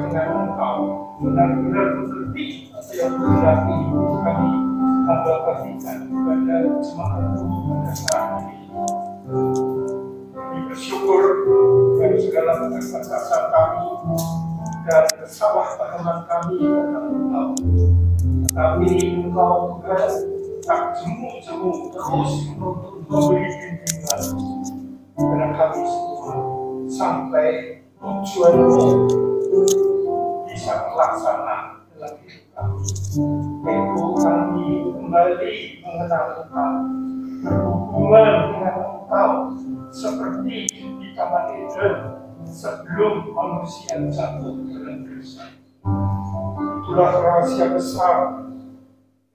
dengan Engkau benar-benar mengerti apa yang terjadi kami hamba bagikan kepada jemaatmu pada saat ini. Kami bersyukur dari segala keterbatasan kami dan kesalahpahaman kami kepada Engkau. Tapi Engkau juga tak jemu-jemu terus untuk memberi bimbingan kepada kami semua sampai tujuanmu bisa terlaksana dalam hidup kami. Yaitu kami kembali mengenal Engkau, berhubungan dengan Engkau seperti di Taman Eden sebelum manusia jatuh dalam dosa. Itulah rahasia besar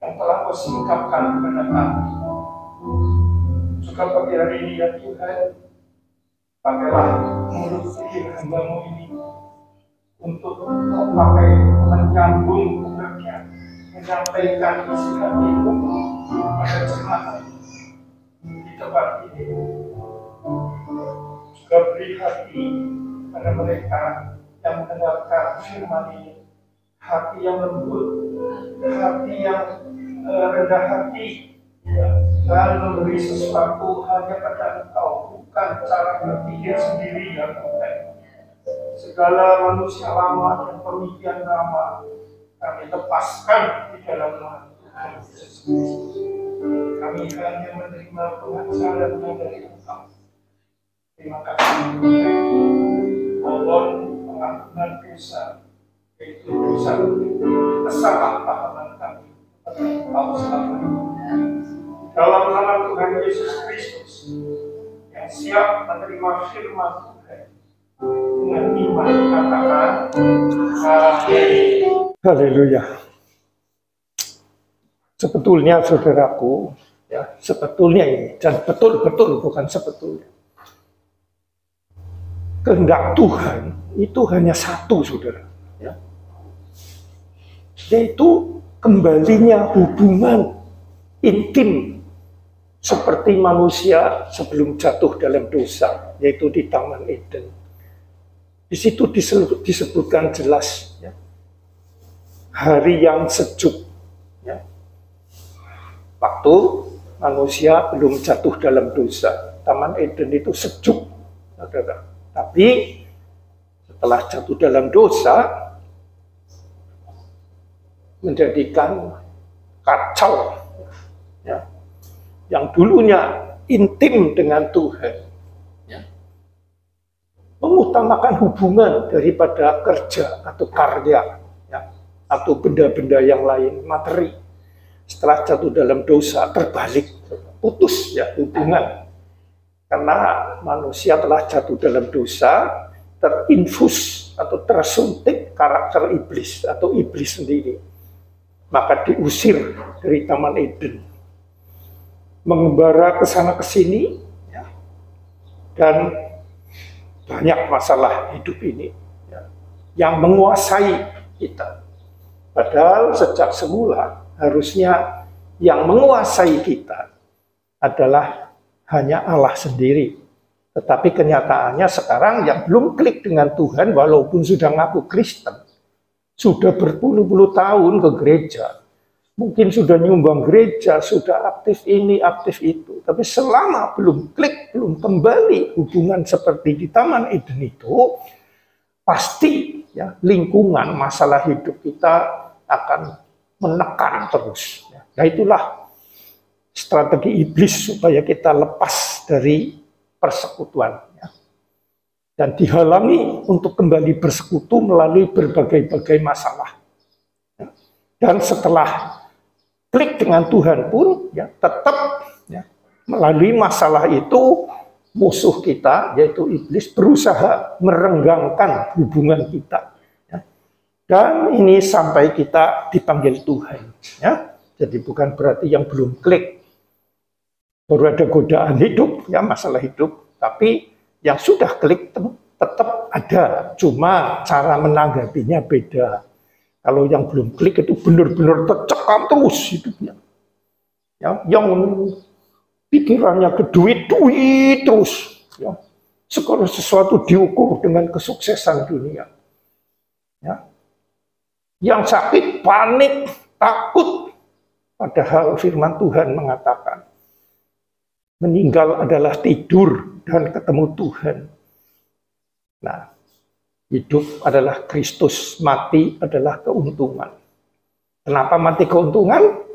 yang telah Kau singkapkan kepada kami. Juga pagi hari ini ya Tuhan, pakailah mulut pikir hamba-Mu ini untuk Kau pakai menyambung bekerja, menyampaikan isi hati-Mu pada jemaat di tempat ini. Juga beri hati pada mereka yang mendengarkan firman ini, hati yang lembut, hati yang rendah hati, dan memberi sesuatu hanya pada Engkau, bukan cara berpikir sendiri ya Tuhan. Segala manusia lama dan pemikiran lama kami lepaskan di dalam nama Tuhan Yesus Kristus. Kami hanya menerima pengajaran dari Engkau. Terima kasih Tuhan. Mohon pengampunan dosa, yaitu dosa kesalahpahaman kami kepada Engkau selama ini. Dalam nama Tuhan Yesus Kristus yang siap menerima firman Tuhan dengan iman katakan amin. Haleluya. Sebetulnya saudaraku, ya, sebetulnya ini, dan betul-betul bukan sebetulnya. Kehendak Tuhan itu hanya satu, saudara, ya. Yaitu kembalinya hubungan intim seperti manusia sebelum jatuh dalam dosa, yaitu di Taman Eden. Di situ disebutkan jelas, ya, hari yang sejuk, ya, waktu manusia belum jatuh dalam dosa. Taman Eden itu sejuk, saudara. Tapi setelah jatuh dalam dosa, menjadikan kacau, ya, yang dulunya intim dengan Tuhan, ya, mengutamakan hubungan daripada kerja atau karya, ya, atau benda-benda yang lain, materi. Setelah jatuh dalam dosa, terbalik, putus ya hubungan. Karena manusia telah jatuh dalam dosa, terinfus atau tersuntik karakter iblis atau iblis sendiri. Maka diusir dari Taman Eden, mengembara ke sana ke sini, ya, dan banyak masalah hidup ini, ya, yang menguasai kita. Padahal sejak semula harusnya yang menguasai kita adalah hanya Allah sendiri. Tetapi kenyataannya sekarang yang belum klik dengan Tuhan, walaupun sudah ngaku Kristen, sudah berpuluh-puluh tahun ke gereja, mungkin sudah nyumbang gereja, sudah aktif ini, aktif itu, tapi selama belum klik, belum kembali hubungan seperti di Taman Eden itu, pasti ya lingkungan masalah hidup kita akan menekan terus. Nah itulah strategi iblis supaya kita lepas dari persekutuan, ya, dan dihalangi untuk kembali bersekutu melalui berbagai-bagai masalah. Ya. Dan setelah klik dengan Tuhan pun, ya, tetap ya, melalui masalah itu musuh kita yaitu iblis berusaha merenggangkan hubungan kita. Ya. Dan ini sampai kita dipanggil Tuhan. Ya. Jadi bukan berarti yang belum klik baru ada godaan hidup, ya masalah hidup, tapi yang sudah klik tetap ada, cuma cara menanggapinya beda. Kalau yang belum klik itu benar-benar tercekam terus hidupnya, ya, yang pikirannya ke duit terus, ya, segala sesuatu diukur dengan kesuksesan dunia, Ya. Yang sakit panik, takut. Padahal firman Tuhan mengatakan, meninggal adalah tidur dan ketemu Tuhan. Nah, hidup adalah Kristus, mati adalah keuntungan. Kenapa mati keuntungan?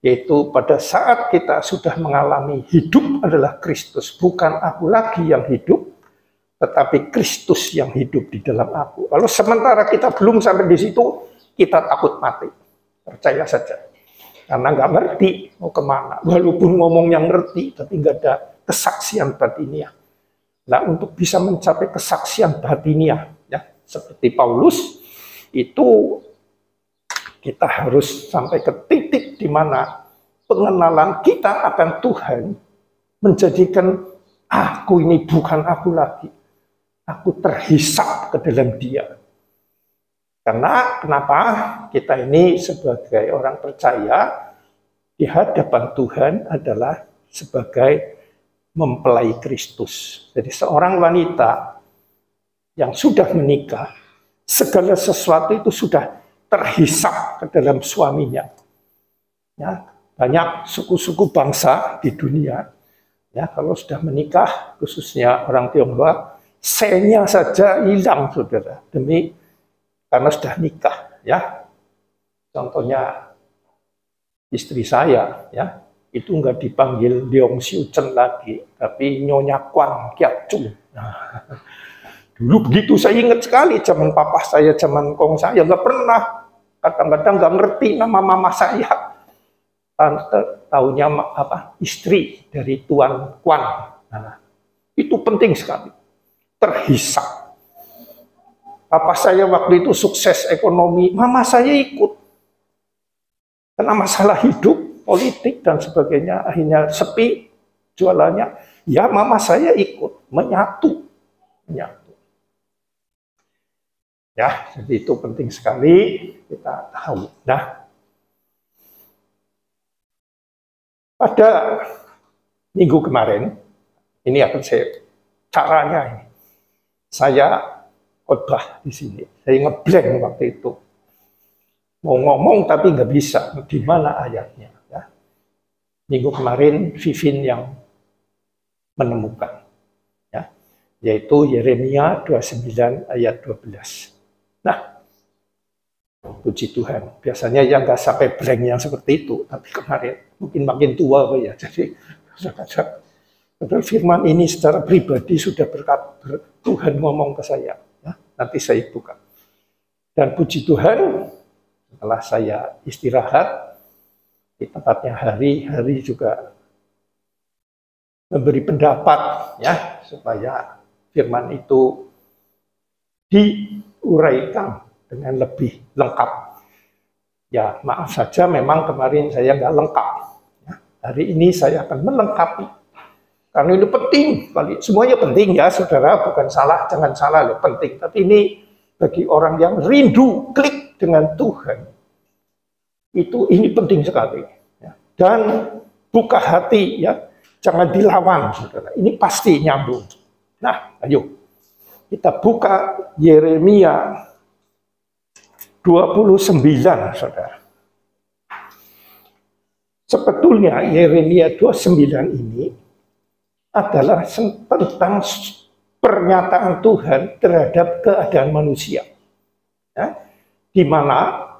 Yaitu pada saat kita sudah mengalami hidup adalah Kristus. Bukan aku lagi yang hidup, tetapi Kristus yang hidup di dalam aku. Kalau sementara kita belum sampai di situ, kita takut mati. Percaya saja. Karena nggak ngerti mau kemana. Walaupun ngomong yang ngerti, tapi nggak ada kesaksian batiniah. Nah, untuk bisa mencapai kesaksian batiniah, ya, seperti Paulus, itu kita harus sampai ke titik di mana pengenalan kita akan Tuhan menjadikan aku ini bukan aku lagi. Aku terhisap ke dalam Dia. Karena kenapa? Kita ini sebagai orang percaya di hadapan Tuhan adalah sebagai mempelai Kristus. Jadi seorang wanita yang sudah menikah, segala sesuatu itu sudah terhisap ke dalam suaminya. Ya, banyak suku-suku bangsa di dunia, ya, kalau sudah menikah, khususnya orang Tionghoa, senya saja hilang, saudara, karena sudah nikah. Ya, contohnya istri saya, ya, itu nggak dipanggil Leong Siu Chen lagi, tapi Nyonya Kwang Kiat Chung. Nah, dulu begitu saya ingat sekali, zaman papa saya, zaman kong saya, nggak pernah. Kadang-kadang nggak ngerti nama mama saya. Tante taunya apa? Istri dari Tuan Kwan. Nah, itu penting sekali. Terhisap. Papa saya waktu itu sukses ekonomi, mama saya ikut. Karena masalah hidup, politik dan sebagainya, akhirnya sepi jualannya. Ya, mama saya ikut menyatu. Ya, jadi itu penting sekali kita tahu. Nah, pada minggu kemarin, ini akan caranya ini. Saya khotbah di sini. Saya ngeblank waktu itu. Mau ngomong tapi nggak bisa. Di mana ayatnya? Ya. Minggu kemarin Vivin yang menemukan. Ya. Yaitu Yeremia 29 ayat 12. Nah, puji Tuhan. Biasanya yang nggak sampai blank yang seperti itu, tapi kemarin mungkin makin tua ya. Jadi firman ini secara pribadi sudah Tuhan ngomong ke saya. Ya, nanti saya buka. Dan puji Tuhan, setelah saya istirahat di tempatnya hari juga memberi pendapat, ya, supaya firman itu diuraikan dengan lebih lengkap. Ya, maaf saja memang kemarin saya nggak lengkap. Ya, hari ini saya akan melengkapi. Karena ini penting, semuanya penting ya saudara, bukan salah, jangan salah loh, penting. Tapi ini bagi orang yang rindu, klik dengan Tuhan, ini penting sekali. Ya. Dan buka hati, ya, jangan dilawan saudara, ini pasti nyambung. Nah, ayo. Kita buka Yeremia 29, saudara. Sebetulnya Yeremia 29 ini adalah tentang pernyataan Tuhan terhadap keadaan manusia. Ya, di mana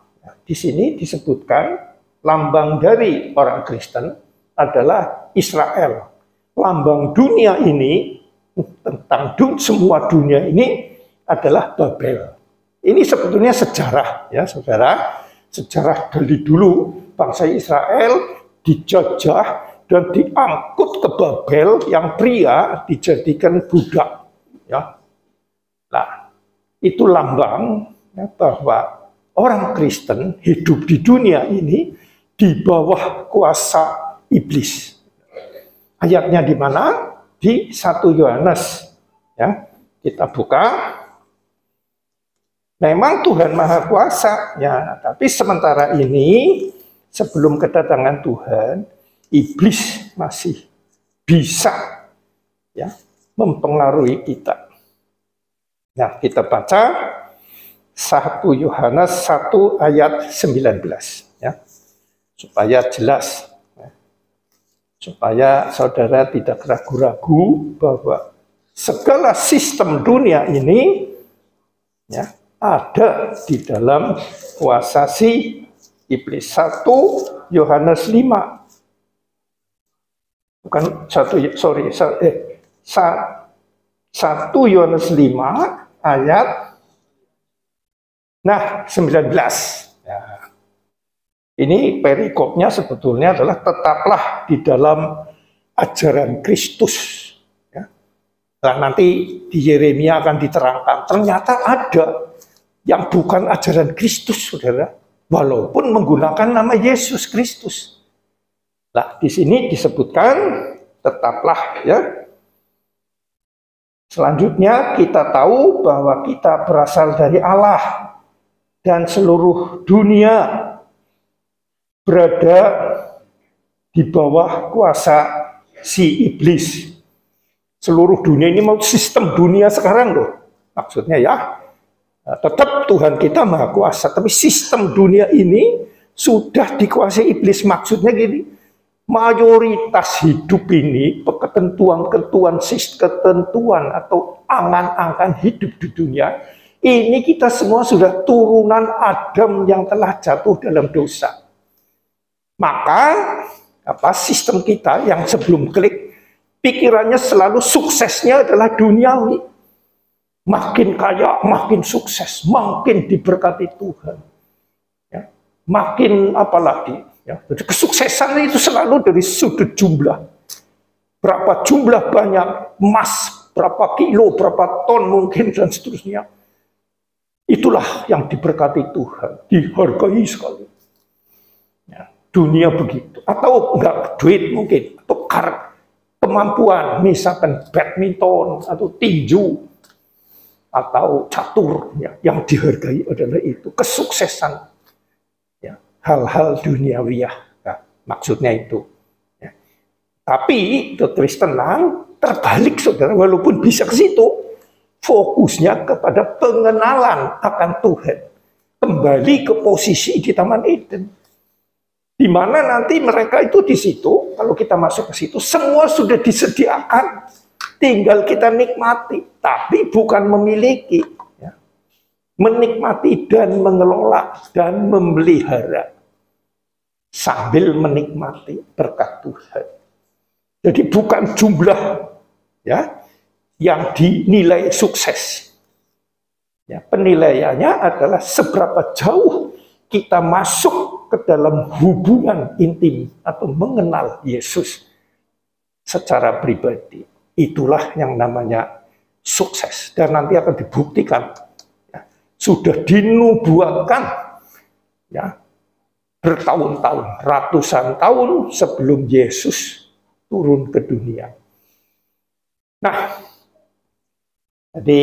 di sini disebutkan lambang dari orang Kristen adalah Israel. Lambang dunia ini tentang semua dunia ini adalah Babel. Ini sebetulnya sejarah, ya saudara. Sejarah dari dulu bangsa Israel dijajah dan diangkut ke Babel, yang pria dijadikan budak. Ya, nah itu lambang, ya, bahwa orang Kristen hidup di dunia ini di bawah kuasa iblis. Ayatnya di mana? Di 1 Yohanes, ya, kita buka. Memang Tuhan Maha Kuasa, ya, tapi sementara ini sebelum kedatangan Tuhan, iblis masih bisa, ya, mempengaruhi kita. Nah, kita baca 1 Yohanes 1 ayat 19 ya. Supaya jelas ya. Supaya saudara tidak ragu-ragu bahwa segala sistem dunia ini ya, ada di dalam kuasa si iblis. 1 Yohanes 5 bukan 1 Yohanes 5 ayat 19 ya. Ini perikopnya sebetulnya adalah tetaplah di dalam ajaran Kristus ya. Nah, nanti di Yeremia akan diterangkan ternyata ada yang bukan ajaran Kristus, saudara, walaupun menggunakan nama Yesus Kristus. Nah, di sini disebutkan tetaplah ya. Selanjutnya kita tahu bahwa kita berasal dari Allah dan seluruh dunia berada di bawah kuasa si iblis. Seluruh dunia ini mau sistem dunia sekarang loh. Maksudnya ya, tetap Tuhan kita maha kuasa, tapi sistem dunia ini sudah dikuasai iblis. Maksudnya gini, mayoritas hidup ini, ketentuan atau angan-angan hidup di dunia, ini kita semua sudah turunan Adam yang telah jatuh dalam dosa. Maka sistem kita yang sebelum klik, pikirannya selalu suksesnya adalah duniawi. Makin kaya, makin sukses, makin diberkati Tuhan. Ya, makin apalagi. Ya, jadi kesuksesan itu selalu dari sudut jumlah. Berapa jumlah banyak emas, berapa kilo, berapa ton mungkin, dan seterusnya. Itulah yang diberkati Tuhan, dihargai sekali. Ya, dunia begitu. Atau enggak duit mungkin, atau kemampuan, misalkan badminton, atau tinju, atau catur, ya, yang dihargai adalah itu, kesuksesan. Hal-hal duniawiah, nah, maksudnya itu. Ya. Tapi kekristenan terbalik, saudara, walaupun bisa ke situ, fokusnya kepada pengenalan akan Tuhan, kembali ke posisi di Taman Eden, di mana nanti mereka itu di situ. Kalau kita masuk ke situ, semua sudah disediakan, tinggal kita nikmati, tapi bukan memiliki, ya. Menikmati dan mengelola dan memelihara. Sambil menikmati berkat Tuhan. Jadi bukan jumlah ya yang dinilai sukses. Ya, penilaiannya adalah seberapa jauh kita masuk ke dalam hubungan intim atau mengenal Yesus secara pribadi. Itulah yang namanya sukses, dan nanti akan dibuktikan. Ya, sudah dinubuatkan ya, bertahun-tahun, ratusan tahun sebelum Yesus turun ke dunia. Nah, jadi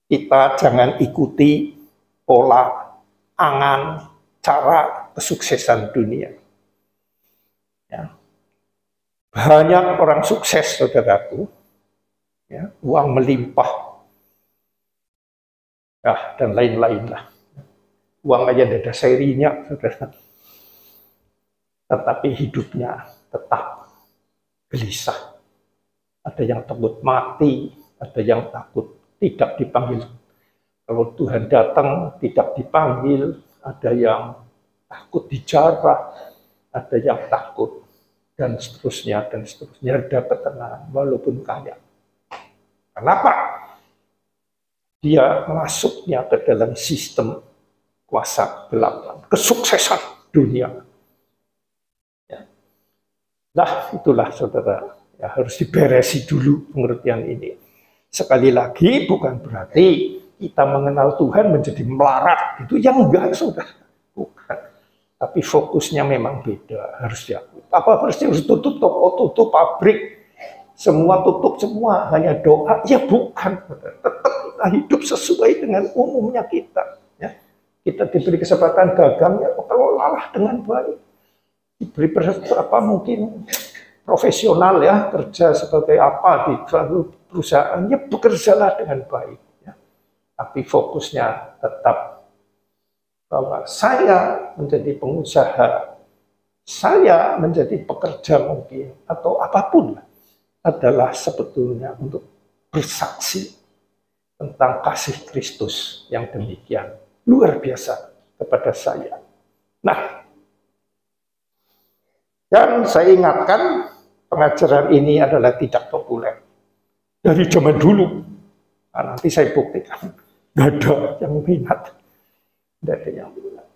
kita jangan ikuti pola, angan, cara kesuksesan dunia. Ya. Banyak orang sukses, saudaraku, ya, uang melimpah, ya, dan lain-lain lah. Uang aja ada serinya, saudara. Tetapi hidupnya tetap gelisah. Ada yang takut mati, ada yang takut tidak dipanggil. Kalau Tuhan datang tidak dipanggil, ada yang takut dijarah, ada yang takut, dan seterusnya, ada ketenangan walaupun kaya. Kenapa? Dia masuknya ke dalam sistem kuasa gelap, kesuksesan dunia. Ya. Nah, itulah saudara, ya, harus diberesi dulu pengertian ini. Sekali lagi, bukan berarti kita mengenal Tuhan menjadi melarat. Itu yang enggak, saudara. Bukan. Tapi fokusnya memang beda, harus diakui. Apa harus tutup toko, tutup pabrik, semua tutup semua, hanya doa? Ya bukan. Tetap kita hidup sesuai dengan umumnya kita. Ya. Kita diberi kesempatan dagangnya, kelolalah dengan baik. Diberi apa mungkin profesional ya, kerja sebagai apa di suatu perusahaan, ya bekerjalah dengan baik. Ya. tapi fokusnya tetap bahwa saya menjadi pengusaha, saya menjadi pekerja mungkin, atau apapun adalah sebetulnya untuk bersaksi tentang kasih Kristus yang demikian luar biasa kepada saya. Nah, dan saya ingatkan pengajaran ini adalah tidak populer dari zaman dulu. Nah, nanti saya buktikan, nggak ada yang minat, nggak ada yang minat.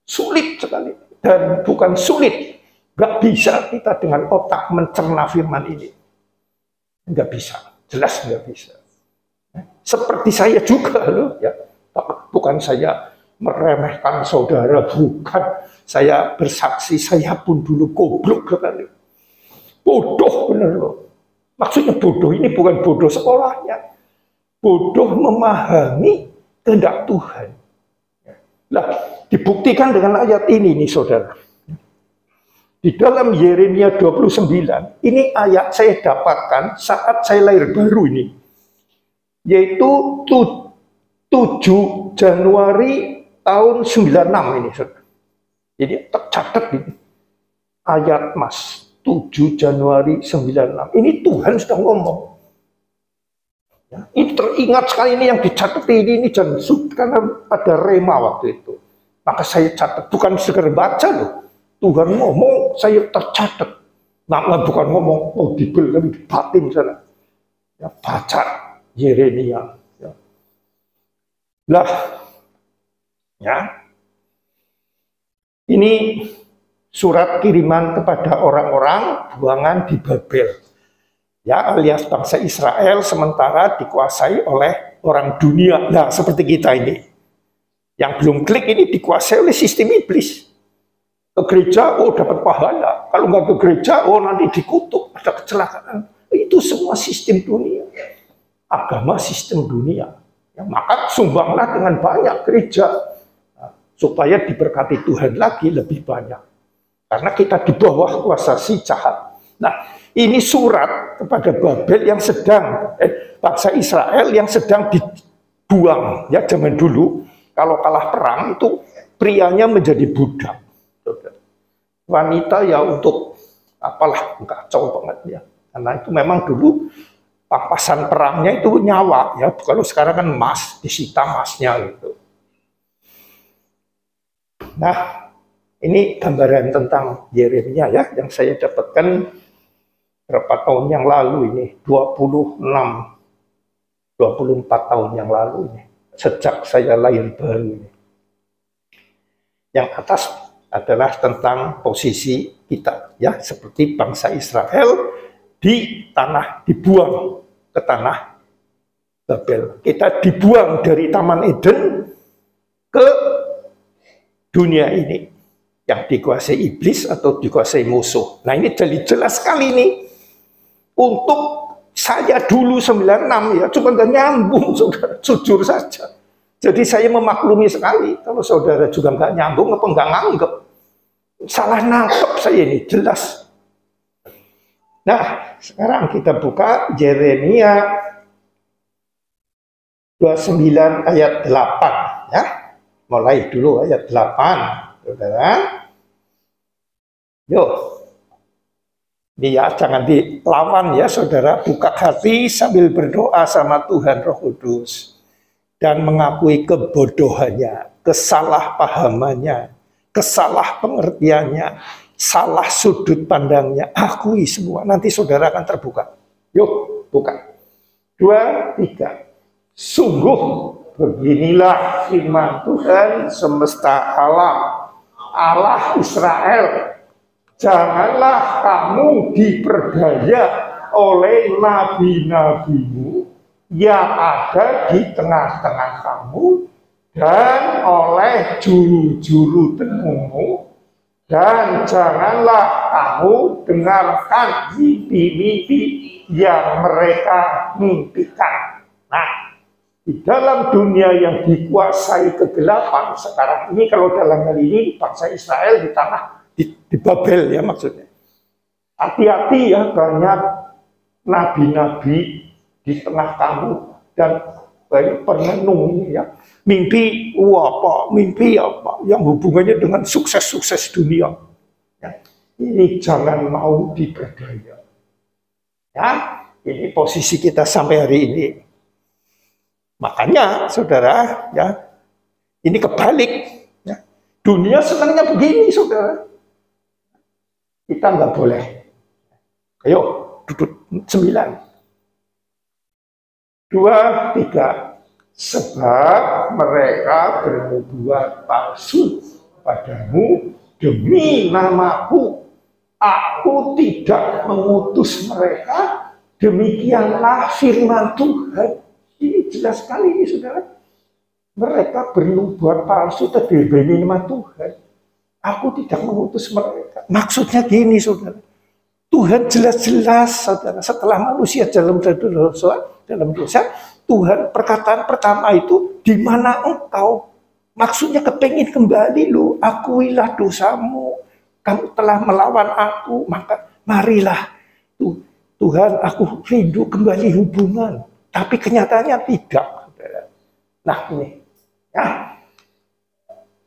Sulit sekali, dan bukan sulit, nggak bisa kita dengan otak mencerna firman ini, nggak bisa, jelas nggak bisa. Seperti saya juga loh, ya, bukan saya meremehkan saudara, bukan. Saya bersaksi, saya pun dulu goblok sekali. Bodoh bener loh. Maksudnya bodoh ini bukan bodoh sekolahnya. Bodoh memahami kehendak Tuhan. Nah, dibuktikan dengan ayat ini nih saudara. Di dalam Yeremia 29, ini ayat saya dapatkan saat saya lahir baru ini. Yaitu 7 Januari tahun 96 ini saudara. Jadi tercatat ini ayat mas 7 Januari 96. Ini Tuhan sudah ngomong. Ya, ini teringat sekali ini yang dicatat ini dan karena ada rema waktu itu. Maka saya catat, bukan sekedar baca loh. Tuhan ngomong, saya tercatat. Nah, bukan ngomong audible tapi batin sana. Ya, baca Yeremia. Ya. Lah, ya. Ini surat kiriman kepada orang-orang buangan di Babel. Ya, alias bangsa Israel sementara dikuasai oleh orang dunia. Nah, seperti kita ini. Yang belum klik ini dikuasai oleh sistem iblis. Ke gereja, oh dapat pahala. Kalau nggak ke gereja, oh nanti dikutuk, ada kecelakaan. Itu semua sistem dunia. Agama sistem dunia. Ya, maka sumbanglah dengan banyak gereja. Supaya diberkati Tuhan lagi lebih banyak. Karena kita di bawah kuasa si jahat. Nah, ini surat kepada Babel yang sedang, bangsa Israel yang sedang dibuang. Ya, zaman dulu, kalau kalah perang itu prianya menjadi budak. Wanita ya untuk, apalah, kacau banget ya. Karena itu memang dulu, pampasan perangnya itu nyawa. Ya, kalau sekarang kan emas, disita emasnya gitu. Nah, ini gambaran tentang Yeremia ya, yang saya dapatkan berapa tahun yang lalu ini, 24 tahun yang lalu ini, sejak saya lahir baru ini. Yang atas adalah tentang posisi kita ya, seperti bangsa Israel di tanah, dibuang ke tanah Babel. Kita dibuang dari Taman Eden ke dunia ini yang dikuasai iblis atau dikuasai musuh. Nah, ini jadi jelas sekali nih. Untuk saya dulu 96 ya, cuma nggak nyambung, saudara, jujur saja. Jadi saya memaklumi sekali kalau saudara juga nggak nyambung apa nggak nganggep. Salah nangkep saya ini, jelas. Nah, sekarang kita buka Yeremia 29 ayat 8 ya. Mulai dulu ayat 8, saudara. Yuk, ini ya jangan dilawan ya saudara. Buka hati sambil berdoa sama Tuhan Roh Kudus. Dan mengakui kebodohannya, kesalahpahamannya, kesalah pengertiannya, salah sudut pandangnya. Akui semua, nanti saudara akan terbuka. Yuk, buka. 2, 3. Sungguh beginilah firman Tuhan semesta alam, Allah Israel. Janganlah kamu diperdaya oleh nabi-nabimu yang ada di tengah-tengah kamu dan oleh juru-juru temumu, dan janganlah kamu dengarkan mimpi-mimpi yang mereka mimpikan. Nah, di dalam dunia yang dikuasai kegelapan sekarang ini, kalau dalam hal ini bangsa Israel di tanah di Babel ya maksudnya. Hati-hati ya, banyak nabi-nabi di tengah kamu dan banyak perenung ya. Mimpi apa yang hubungannya dengan sukses-sukses dunia. Ya. Ini jangan mau diperdaya. Ya, ini posisi kita sampai hari ini. Makanya, saudara, ya, ini kebalik. Ya. Dunia senangnya begini, saudara. Kita nggak boleh. Ayo, duduk 9. 2, 3. Sebab mereka bernubuat palsu padamu demi namaku. Aku tidak mengutus mereka. Demikianlah firman Tuhan. Ini jelas sekali ini, saudara. Mereka bernubuat palsu demi nama Tuhan. Aku tidak mengutus mereka. Maksudnya gini, saudara. Tuhan jelas-jelas, saudara, setelah manusia dalam dosa, Tuhan perkataan pertama itu, di mana engkau? Maksudnya kepengin kembali lu, akuilah dosamu. Kamu telah melawan aku, maka marilah. Tuhan, aku rindu kembali hubungan. Tapi kenyataannya tidak. Saudara. Nah ini, ya.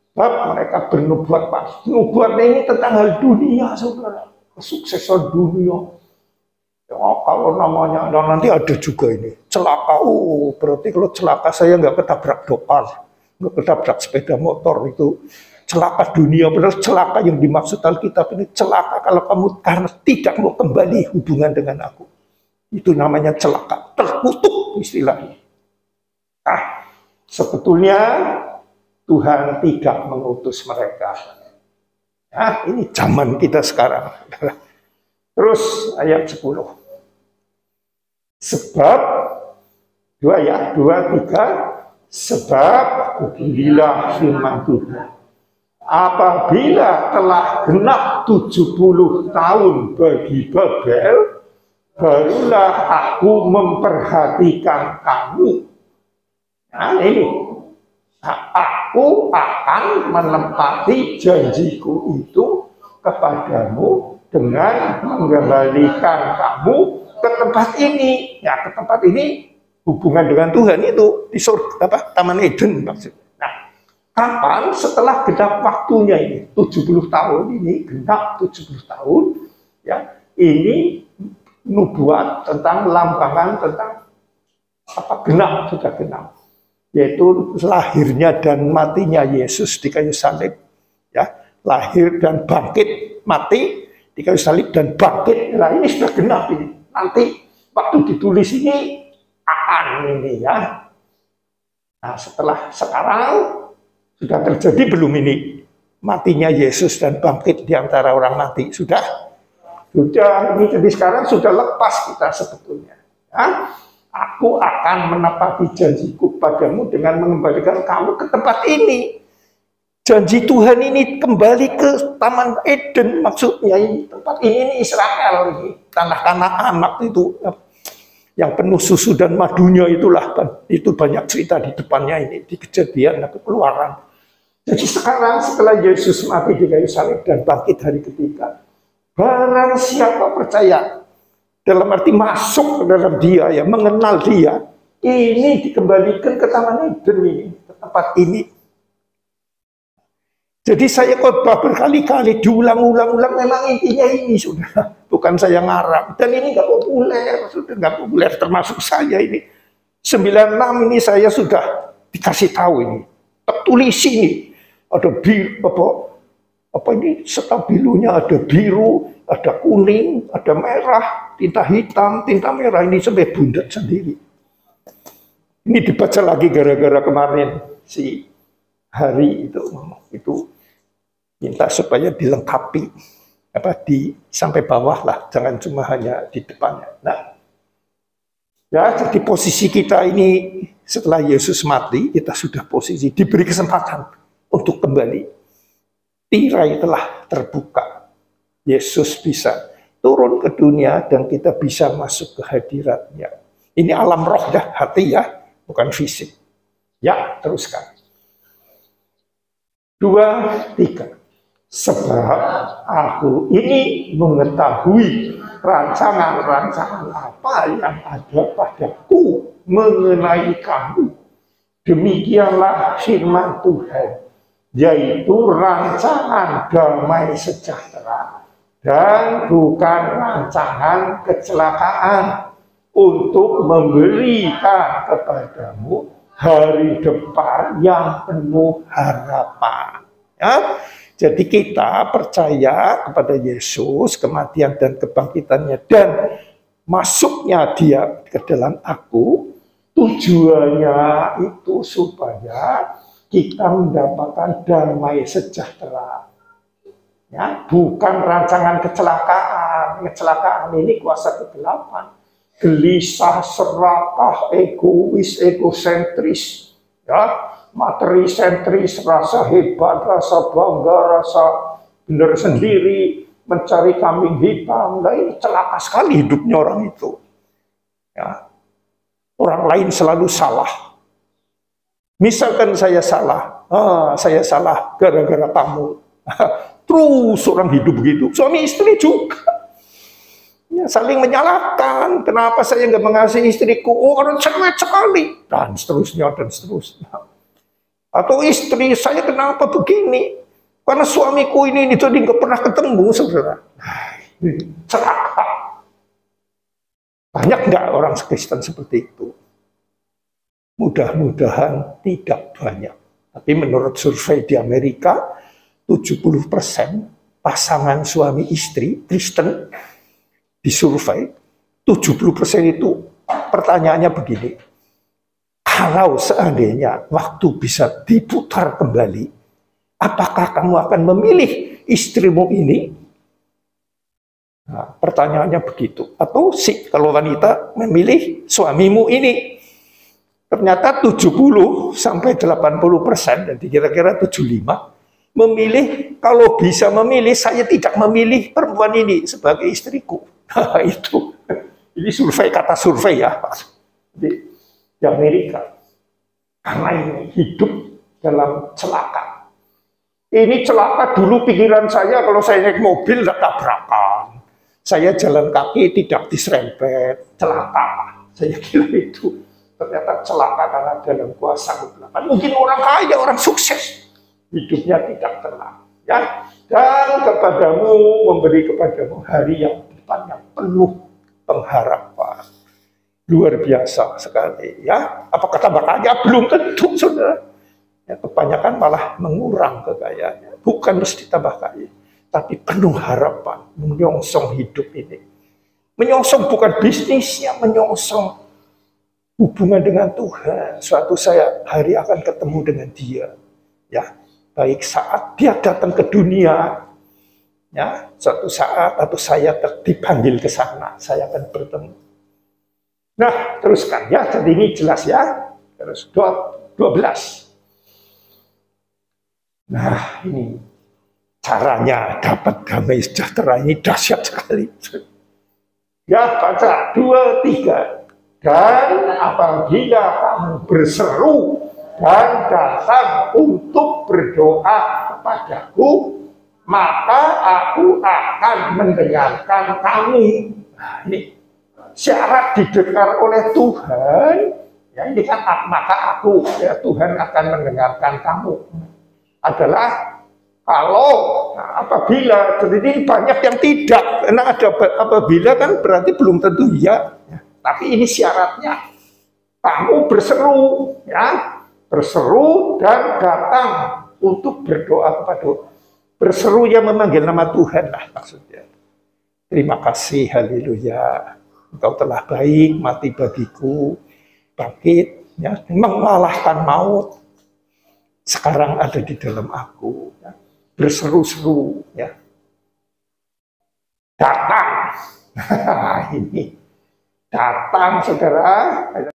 Sebab mereka bernubuat palsu. Nubuatnya ini tentang hal dunia, saudara. Kesuksesan dunia. Ya, kalau namanya, nanti ada juga ini celaka. Berarti kalau celaka saya nggak ketabrak dokar, nggak ketabrak sepeda motor, itu celaka dunia. Benar celaka yang dimaksud Alkitab ini celaka kalau kamu karena tidak mau kembali hubungan dengan aku. Itu namanya celaka, terkutuk istilahnya. Nah, sebetulnya Tuhan tidak mengutus mereka. Nah, ini zaman kita sekarang. Terus ayat 10. Sebab 2, 3. Sebab beginilah firman Tuhan. Apabila telah genap 70 tahun bagi Babel, barulah aku memperhatikan kamu. Nah ini. Aku akan menepati janjiku itu kepadamu dengan mengembalikan kamu ke tempat ini. Ya, ke tempat ini hubungan dengan Tuhan itu di surga, Taman Eden maksudnya. Nah, kapan? Setelah genap waktunya ini, 70 tahun ini, genap 70 tahun, ya, ini nubuat tentang lambangan tentang genap, sudah genap. Yaitu lahirnya dan matinya Yesus di kayu salib, ya, lahir dan bangkit, mati di kayu salib dan bangkit. Nah ini sudah genap ini. Nanti waktu ditulis ini akan ini ya. Nah setelah sekarang sudah terjadi belum ini matinya Yesus dan bangkit di antara orang mati sudah ini. Jadi sekarang sudah lepas kita sebetulnya. Ya. Aku akan menepati janjiku padamu dengan mengembalikan kamu ke tempat ini. Janji Tuhan ini kembali ke Taman Eden, maksudnya ini tempat ini Israel, ini tanah Kanaan waktu itu yang penuh susu dan madunya itulah, itu banyak cerita di depannya ini di Kejadian dan Keluaran. Jadi sekarang setelah Yesus mati di kayu salib dan bangkit hari ketiga, barang siapa percaya, dalam arti masuk ke dalam dia, ya, mengenal dia, ini dikembalikan ke Taman Eden ini, ke tempat ini. Jadi saya khotbah berkali-kali, diulang-ulang, memang intinya ini sudah, bukan saya ngarang. Dan ini nggak populer, sudah nggak populer, termasuk saya ini. 96 ini saya sudah dikasih tahu ini, tertulis ini, ada biru, apa ini setabilunya ada biru, ada kuning, ada merah, tinta hitam, tinta merah, ini sampai bundet sendiri. Ini dibaca lagi gara-gara kemarin si Hari itu minta supaya dilengkapi sampai bawah lah, jangan cuma hanya di depannya. Nah, ya jadi posisi kita ini setelah Yesus mati, kita sudah posisi diberi kesempatan untuk kembali. Tirai telah terbuka. Yesus bisa turun ke dunia dan kita bisa masuk ke hadiratnya. Ini alam roh ya, hati ya, bukan fisik. Ya, teruskan. 2, 3. Sebab aku ini mengetahui rancangan-rancangan apa yang ada padaku mengenai kamu. Demikianlah firman Tuhan, yaitu rancangan damai sejahtera dan bukan rancangan kecelakaan, untuk memberikan kepadamu hari depan yang penuh harapan. Ya? Jadi kita percaya kepada Yesus, kematian dan kebangkitannya, dan masuknya dia ke dalam aku, tujuannya itu supaya kita mendapatkan damai sejahtera. Ya, bukan rancangan kecelakaan. Kecelakaan ini kuasa kegelapan. Gelisah, serakah, egois, egosentris, ya, materi sentris, rasa hebat, rasa bangga, rasa benar sendiri, mencari kambing hitam. Nah, ini celaka sekali hidupnya orang itu. Ya. Orang lain selalu salah. Misalkan saya salah gara-gara kamu. Terus orang hidup begitu. Suami istri juga. Ya, saling menyalahkan. Kenapa saya nggak mengasihi istriku? Oh, orang cerewet sekali. Dan seterusnya, dan seterusnya. Atau istri, saya kenapa begini? Karena suamiku ini jadi nggak pernah ketemu, saudara. Celaka. Banyak nggak orang Kristen seperti itu? Mudah-mudahan tidak banyak. Tapi menurut survei di Amerika, 70% pasangan suami istri Kristen disurvei, 70% itu pertanyaannya begini, kalau seandainya waktu bisa diputar kembali, apakah kamu akan memilih istrimu ini? Nah, pertanyaannya begitu. Atau kalau wanita memilih suamimu ini, ternyata 70 sampai 80%, dan kira-kira 75%, memilih, kalau bisa memilih, saya tidak memilih perempuan ini sebagai istriku. Nah, itu. Ini survei, kata survei ya, di Amerika. Karena ini hidup dalam celaka. Ini celaka dulu pikiran saya, kalau saya naik mobil tidak tabrakan. Saya jalan kaki tidak diserempet, celaka. Saya kira itu. Ternyata celaka karena dalam kuasa kegelapan. Mungkin orang kaya, orang sukses, hidupnya tidak tenang. Ya, dan kepadamu, memberi kepadamu hari yang depan yang penuh pengharapan. Luar biasa sekali. Ya, apakah tambah kaya? Belum tentu, saudara. Ya, kebanyakan malah mengurang kekayaannya. Bukan mesti tambah kaya, tapi penuh harapan, menyongsong hidup ini. Menyongsong bukan bisnisnya, menyongsong hubungan dengan Tuhan. Suatu hari akan ketemu dengan Dia. Ya, baik saat Dia datang ke dunia, ya, suatu saat atau saya dipanggil ke sana, saya akan bertemu. Nah, teruskan ya. Jadi ini jelas ya. Terus 12. Nah, ini caranya dapat damai sejahtera ini dahsyat sekali. Ya, baca 2, 3. Dan apabila kamu berseru dan datang untuk berdoa kepadaku, maka aku akan mendengarkan kamu. Nah, ini syarat didengar oleh Tuhan. Ya, ini kan maka aku, ya, Tuhan akan mendengarkan kamu. Adalah kalau, nah, apabila, jadi ini banyak yang tidak. Karena ada apabila kan berarti belum tentu ya. Tapi ini syaratnya, kamu berseru, ya, berseru dan datang untuk berdoa kepada. Berseru yang memanggil nama Tuhan lah maksudnya. Terima kasih, haleluya. Engkau telah baik, mati bagiku, bangkit, ya, mengalahkan maut. Sekarang ada di dalam aku, ya. Berseru-seru, ya. Datang. Ini. Datang, saudara,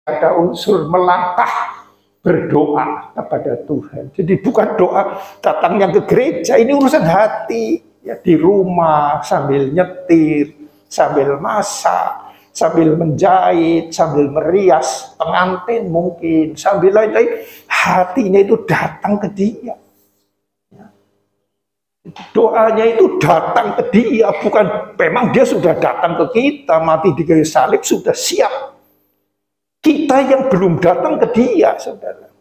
ada unsur melangkah berdoa kepada Tuhan. Jadi bukan doa datang yang ke gereja, ini urusan hati. Ya, di rumah, sambil nyetir, sambil masak, sambil menjahit, sambil merias, pengantin mungkin, sambil lain-lain. Hatinya itu datang ke Dia. Ya. Doanya itu datang ke dia, bukan memang dia sudah datang ke kita, mati di kayu salib sudah siap. Kita yang belum datang ke dia, saudara.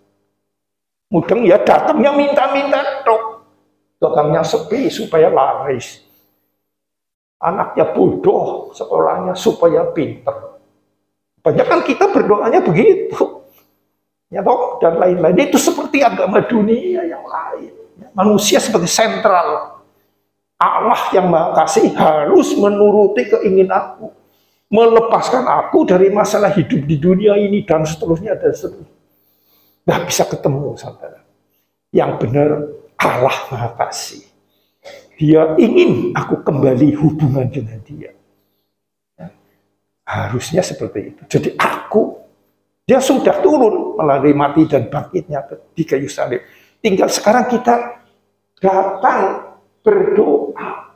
Mudeng ya datangnya minta-minta tok. Belakangnya sepi supaya laris. Anaknya bodoh, sekolahnya supaya pinter. Banyak kan kita berdoanya begitu. Ya toh, dan lain-lain. Itu seperti agama dunia yang lain. Manusia sebagai sentral. Allah yang Maha Kasih harus menuruti keinginan aku. Melepaskan aku dari masalah hidup di dunia ini dan seterusnya dan seterusnya. Nggak bisa ketemu, saudara. Yang benar Allah Maha Kasih. Dia ingin aku kembali hubungan dengan dia. Harusnya seperti itu. Jadi dia sudah turun melalui mati dan bangkitnya di kayu salib. Tinggal sekarang kita datang berdoa.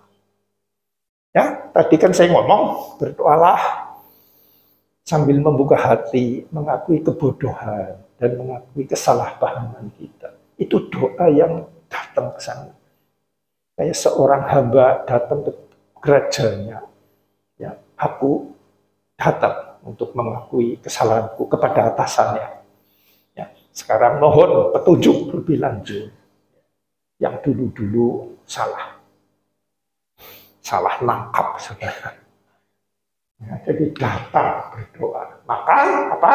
Ya, tadi kan saya ngomong, berdoalah sambil membuka hati, mengakui kebodohan dan mengakui kesalahpahaman kita. Itu doa yang datang ke sana. Kayak seorang hamba datang ke gerejanya, ya, aku datang untuk mengakui kesalahanku kepada atasannya. Ya, sekarang mohon petunjuk lebih lanjut. Yang dulu-dulu salah nangkap, saudara. Ya, jadi datang berdoa. Maka apa?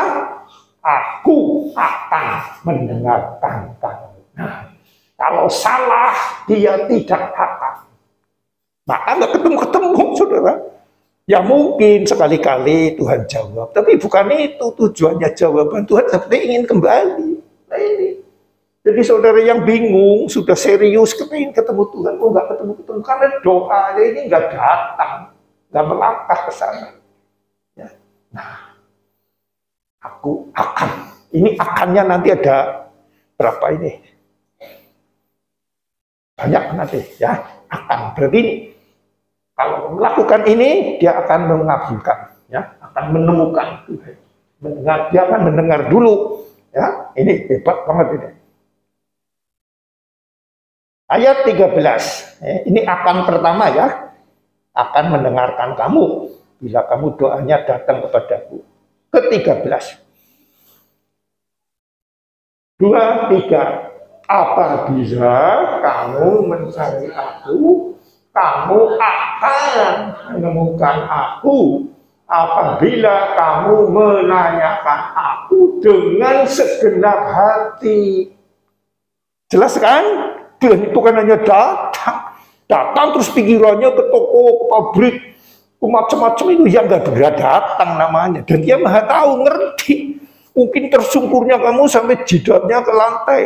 Aku akan mendengarkan kamu. Nah, kalau salah, dia tidak akan. Maka nggak ketemu-ketemu, saudara. Ya mungkin sekali-kali Tuhan jawab. Tapi bukan itu tujuannya jawaban Tuhan. Seperti ingin kembali. Nah ini. Jadi saudara yang bingung, sudah serius, kepingin ketemu Tuhan. Kok nggak ketemu-ketemu? Karena doanya ini nggak datang. Nggak melangkah ke sana. Ya. Nah, aku akan. Ini akannya nanti ada berapa ini? Banyak nanti ya, akan. Berarti ini, kalau melakukan ini, dia akan mengabulkan, ya, akan menemukan Tuhan. Mendengar, dia akan mendengar dulu, ya. Ini hebat banget ini. Ayat 13, ini akan pertama ya, akan mendengarkan kamu bila kamu doanya datang kepadaku. Ke-13, 2, 3. Apabila kamu mencari aku, kamu akan menemukan aku. Apabila kamu menanyakan aku dengan segenap hati. Jelas kan? Tuhan itu kan hanya datang terus pikirannya ke toko, ke pabrik, ke macam-macam itu yang nggak datang namanya. Dan dia maha tahu, ngerti. Mungkin tersungkurnya kamu sampai jidatnya ke lantai.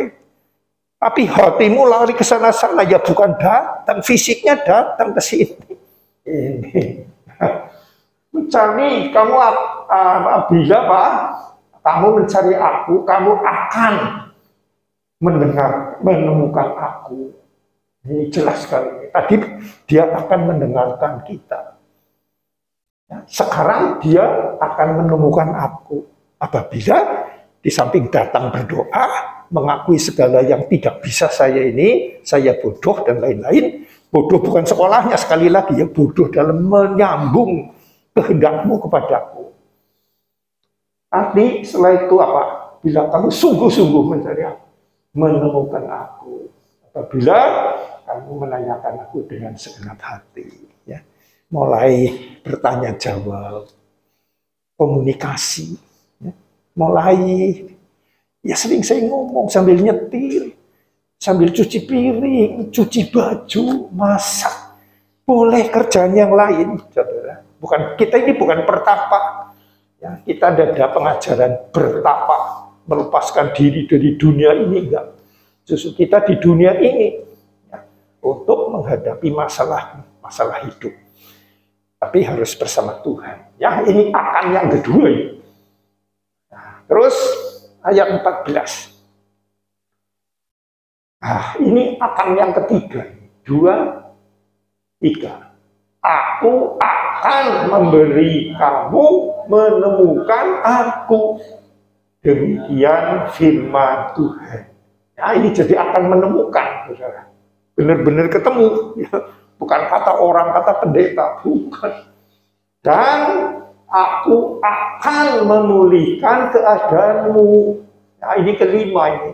Tapi hatimu lari ke sana-sana, ya bukan datang, fisiknya datang ke sini. Ini. Mencari kamu bila Pak, kamu mencari aku, kamu akan menemukan aku. Ini jelas sekali. Tadi dia akan mendengarkan kita. Sekarang dia akan menemukan aku. Apabila di samping datang berdoa, mengakui segala yang tidak bisa saya ini, saya bodoh dan lain-lain. Bodoh bukan sekolahnya, sekali lagi ya, bodoh dalam menyambung kehendakmu kepadaku. Nanti setelah itu apa? Bila kamu sungguh-sungguh mencari aku, menemukan aku. Apabila kamu menanyakan aku dengan segenap hati, ya, mulai bertanya jawab, komunikasi, ya, mulai. Ya sering saya ngomong sambil nyetir, sambil cuci piring, cuci baju, masak. Boleh kerjaan yang lain, saudara. Kita ini bukan pertapa. Ya, kita ada pengajaran bertapa, melepaskan diri dari dunia ini, enggak. Justru kita di dunia ini ya, untuk menghadapi masalah hidup. Tapi harus bersama Tuhan. Ya, ini akan yang kedua. Nah, terus ayat 14. Nah, ini akan yang ketiga. 2, 3. Aku akan memberi kamu menemukan aku. Demikian firman Tuhan. Nah, ini jadi akan menemukan, saudara. benar-benar ketemu, ya. Bukan kata orang, kata pendeta, bukan. Dan aku akan memulihkan keadaanmu. Nah, ini kelima ini.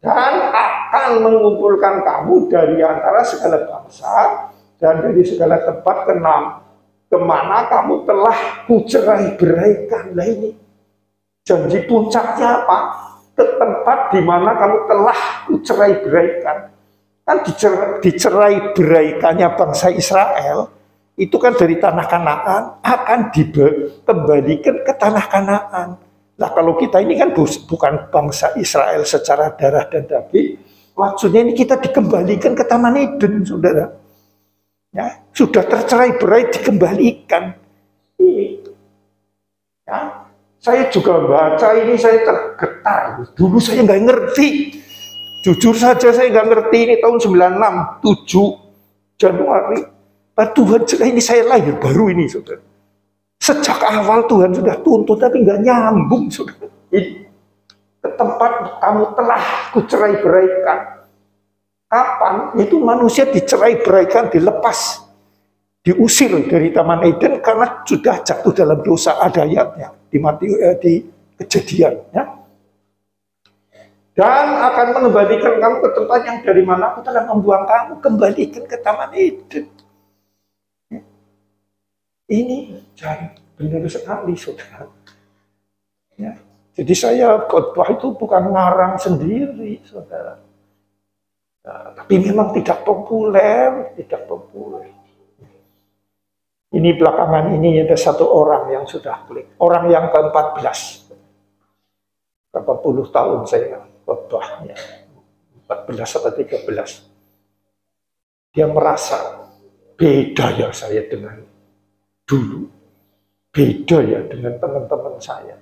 Dan akan mengumpulkan kamu dari antara segala bangsa dan dari segala tempat kemana kamu telah kucerai-beraikan. Nah ini janji puncaknya apa? Ke tempat di mana kamu telah kucerai-beraikan. Kan dicerai-beraikannya bangsa Israel itu kan dari tanah Kanaan akan dikembalikan ke tanah Kanaan. Nah kalau kita ini kan bukan bangsa Israel secara darah dan daging, maksudnya ini kita dikembalikan ke Taman Eden, saudara. Ya, sudah tercerai-berai dikembalikan. Ya, saya juga baca ini saya tergetar. Dulu saya nggak ngerti. Jujur saja saya nggak ngerti ini tahun 96, 7 Januari. Pak Tuhan, ini saya lahir baru ini, saudara. Sejak awal Tuhan sudah tuntut, tapi nggak nyambung, saudara. Ini ke tempat kamu telah kucerai-beraikan. Kapan? Itu manusia dicerai-beraikan, dilepas, diusir dari Taman Eden karena sudah jatuh dalam dosa. Ada ayatnya di Kejadian. Ya. Dan akan mengembalikan kamu ke tempat yang dari mana aku telah membuang kamu, kembalikan ke Taman Eden. Ini benar sekali, saudara. Ya. Jadi saya khotbah itu bukan ngarang sendiri, saudara. Nah, tapi memang tidak populer. Ini belakangan ini ada satu orang yang sudah klik. Orang yang ke-14. Berapa puluh tahun saya khotbahnya. 14 atau 13. Dia merasa beda ya saya dengan dulu, beda ya dengan teman-teman saya.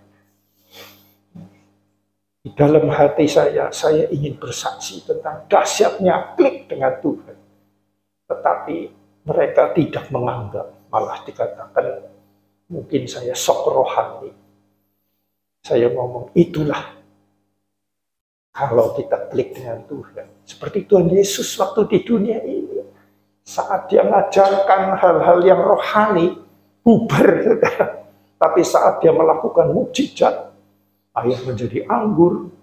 Di dalam hati saya ingin bersaksi tentang dahsyatnya klik dengan Tuhan. Tetapi mereka tidak menganggap, malah dikatakan mungkin saya sok rohani. Saya ngomong itulah kalau kita klik dengan Tuhan. Seperti Tuhan Yesus waktu di dunia ini. Saat dia mengajarkan hal-hal yang rohani, bubar, tapi saat dia melakukan mukjizat, air menjadi anggur,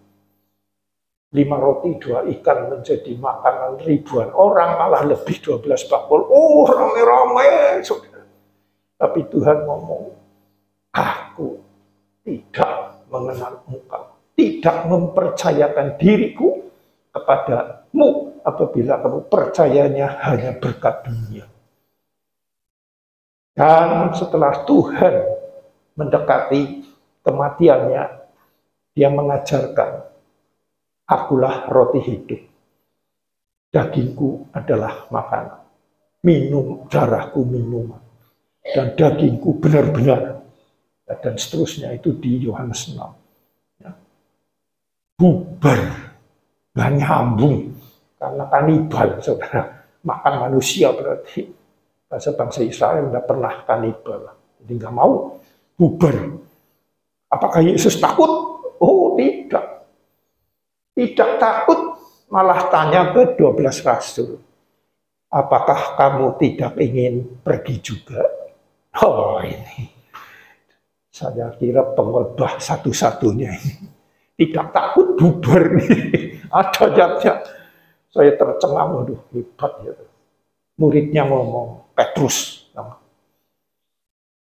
5 roti 2 ikan menjadi makanan ribuan orang, malah lebih 12 bakul. Oh, rame-rame, saudara. Tapi Tuhan ngomong, aku tidak mengenal engkau, tidak mempercayakan diriku kepadamu apabila kamu percayanya hanya berkat dunia. Dan setelah Tuhan mendekati kematiannya, dia mengajarkan, akulah roti hidup, dagingku adalah makanan, darahku minuman, dan dagingku benar-benar, dan seterusnya itu di Yohanes 6. Ya. Bubar, nggak nyambung, karena kanibal, saudara, makan manusia berarti. Bangsa Israel tidak pernah kanibal, jadi nggak mau, bubar. Apakah Yesus takut? Oh tidak, tidak takut, malah tanya ke 12 rasul, apakah kamu tidak ingin pergi juga? Oh ini, saya kira pengkhotbah satu-satunya ini, tidak takut, bubar nih, ada jatnya. Saya tercengang, aduh hebat ya. Muridnya ngomong, Petrus,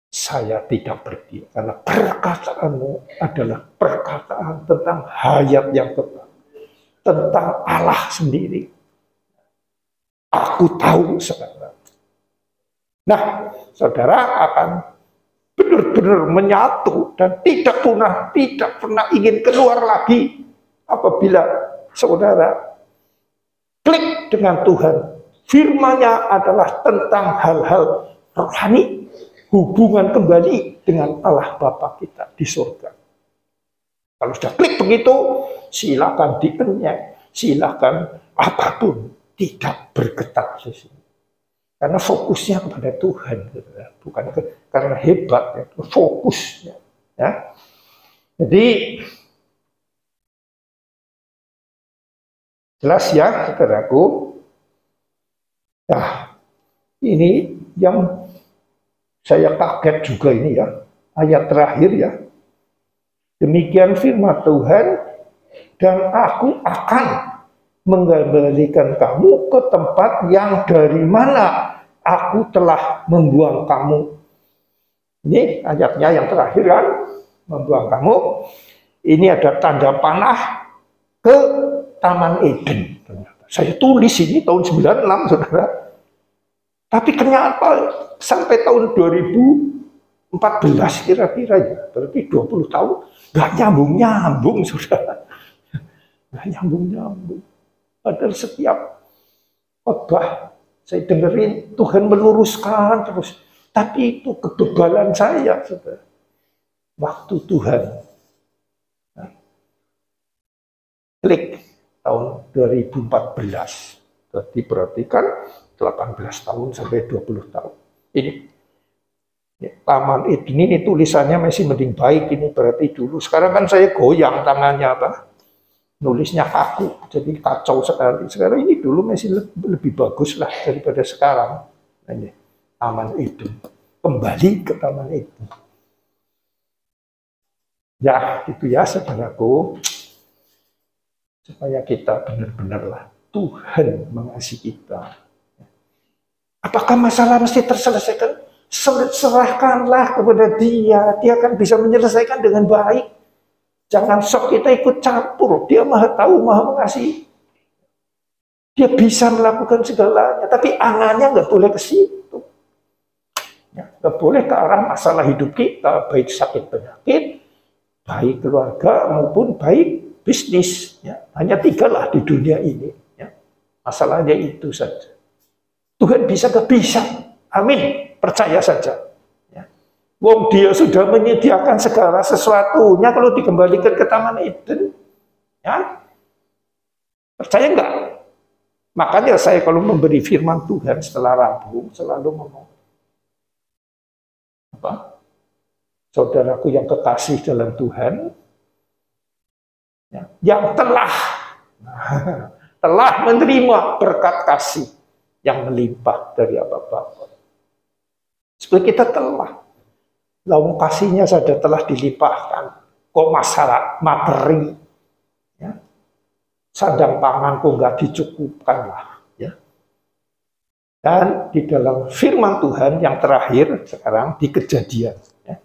saya tidak pergi karena perkataanmu adalah perkataan tentang hayat yang tetap, tentang Allah sendiri. Aku tahu sekarang. Nah, saudara akan benar-benar menyatu dan tidak pernah ingin keluar lagi apabila saudara klik dengan Tuhan. Firman-Nya adalah tentang hal-hal rohani, hubungan kembali dengan Allah Bapa kita di surga. Kalau sudah klik begitu, silakan dikenyek, silakan apapun, tidak bergetar di sini. Karena fokusnya kepada Tuhan, bukan karena hebat, fokusnya. Ya. Jadi jelas ya, saudaraku. Nah, ini yang saya kaget juga ini ya, ayat terakhir ya. Demikian firman Tuhan, dan aku akan mengembalikan kamu ke tempat yang dari mana aku telah membuang kamu. Ini ayatnya yang terakhir kan, membuang kamu. Ini ada tanda panah ke Taman Eden. Saya tulis ini tahun 96, saudara. Tapi kenapa sampai tahun 2014 kira-kira ya, berarti 20 tahun, nggak nyambung-nyambung, saudara. Nggak nyambung-nyambung. Padahal setiap khotbah saya dengerin, Tuhan meluruskan terus. Tapi itu kebebalan saya, saudara. Waktu Tuhan klik tahun 2014. Jadi berarti kan 18 tahun sampai 20 tahun. Ini Taman Eden ini tulisannya masih mending baik, ini berarti dulu. Sekarang kan saya goyang tangannya apa? Nulisnya kaku, jadi kacau sekali. Sekarang ini dulu masih lebih bagus lah daripada sekarang. Ini Taman Eden. Kembali ke Taman Eden. Ya, itu ya saudaraku. Supaya kita benar-benarlah Tuhan mengasihi kita. Apakah masalah mesti terselesaikan? Serahkanlah kepada Dia. Dia akan bisa menyelesaikan dengan baik. Jangan sok kita ikut campur. Dia maha tahu, maha mengasihi. Dia bisa melakukan segalanya. Tapi angannya nggak boleh ke situ. Ya, nggak boleh ke arah masalah hidup kita. Baik sakit penyakit, baik keluarga maupun baik bisnis. Ya, hanya 3 lah di dunia ini. Ya, masalahnya itu saja. Tuhan bisa gak bisa? Amin. Percaya saja. Ya. Wong Dia sudah menyediakan segala sesuatunya kalau dikembalikan ke Taman Eden. Ya. Percaya enggak? Makanya saya kalau memberi firman Tuhan setelah rampung selalu ngomong apa? Saudaraku yang kekasih dalam Tuhan, ya, yang telah menerima berkat kasih yang melimpah dari Bapa. Sebab kita telah, lalu kasihnya saja telah dilimpahkan. Kok masalah materi, ya, sandang panganku nggak dicukupkan lah. Ya. Dan di dalam firman Tuhan yang terakhir sekarang di Kejadian, ya,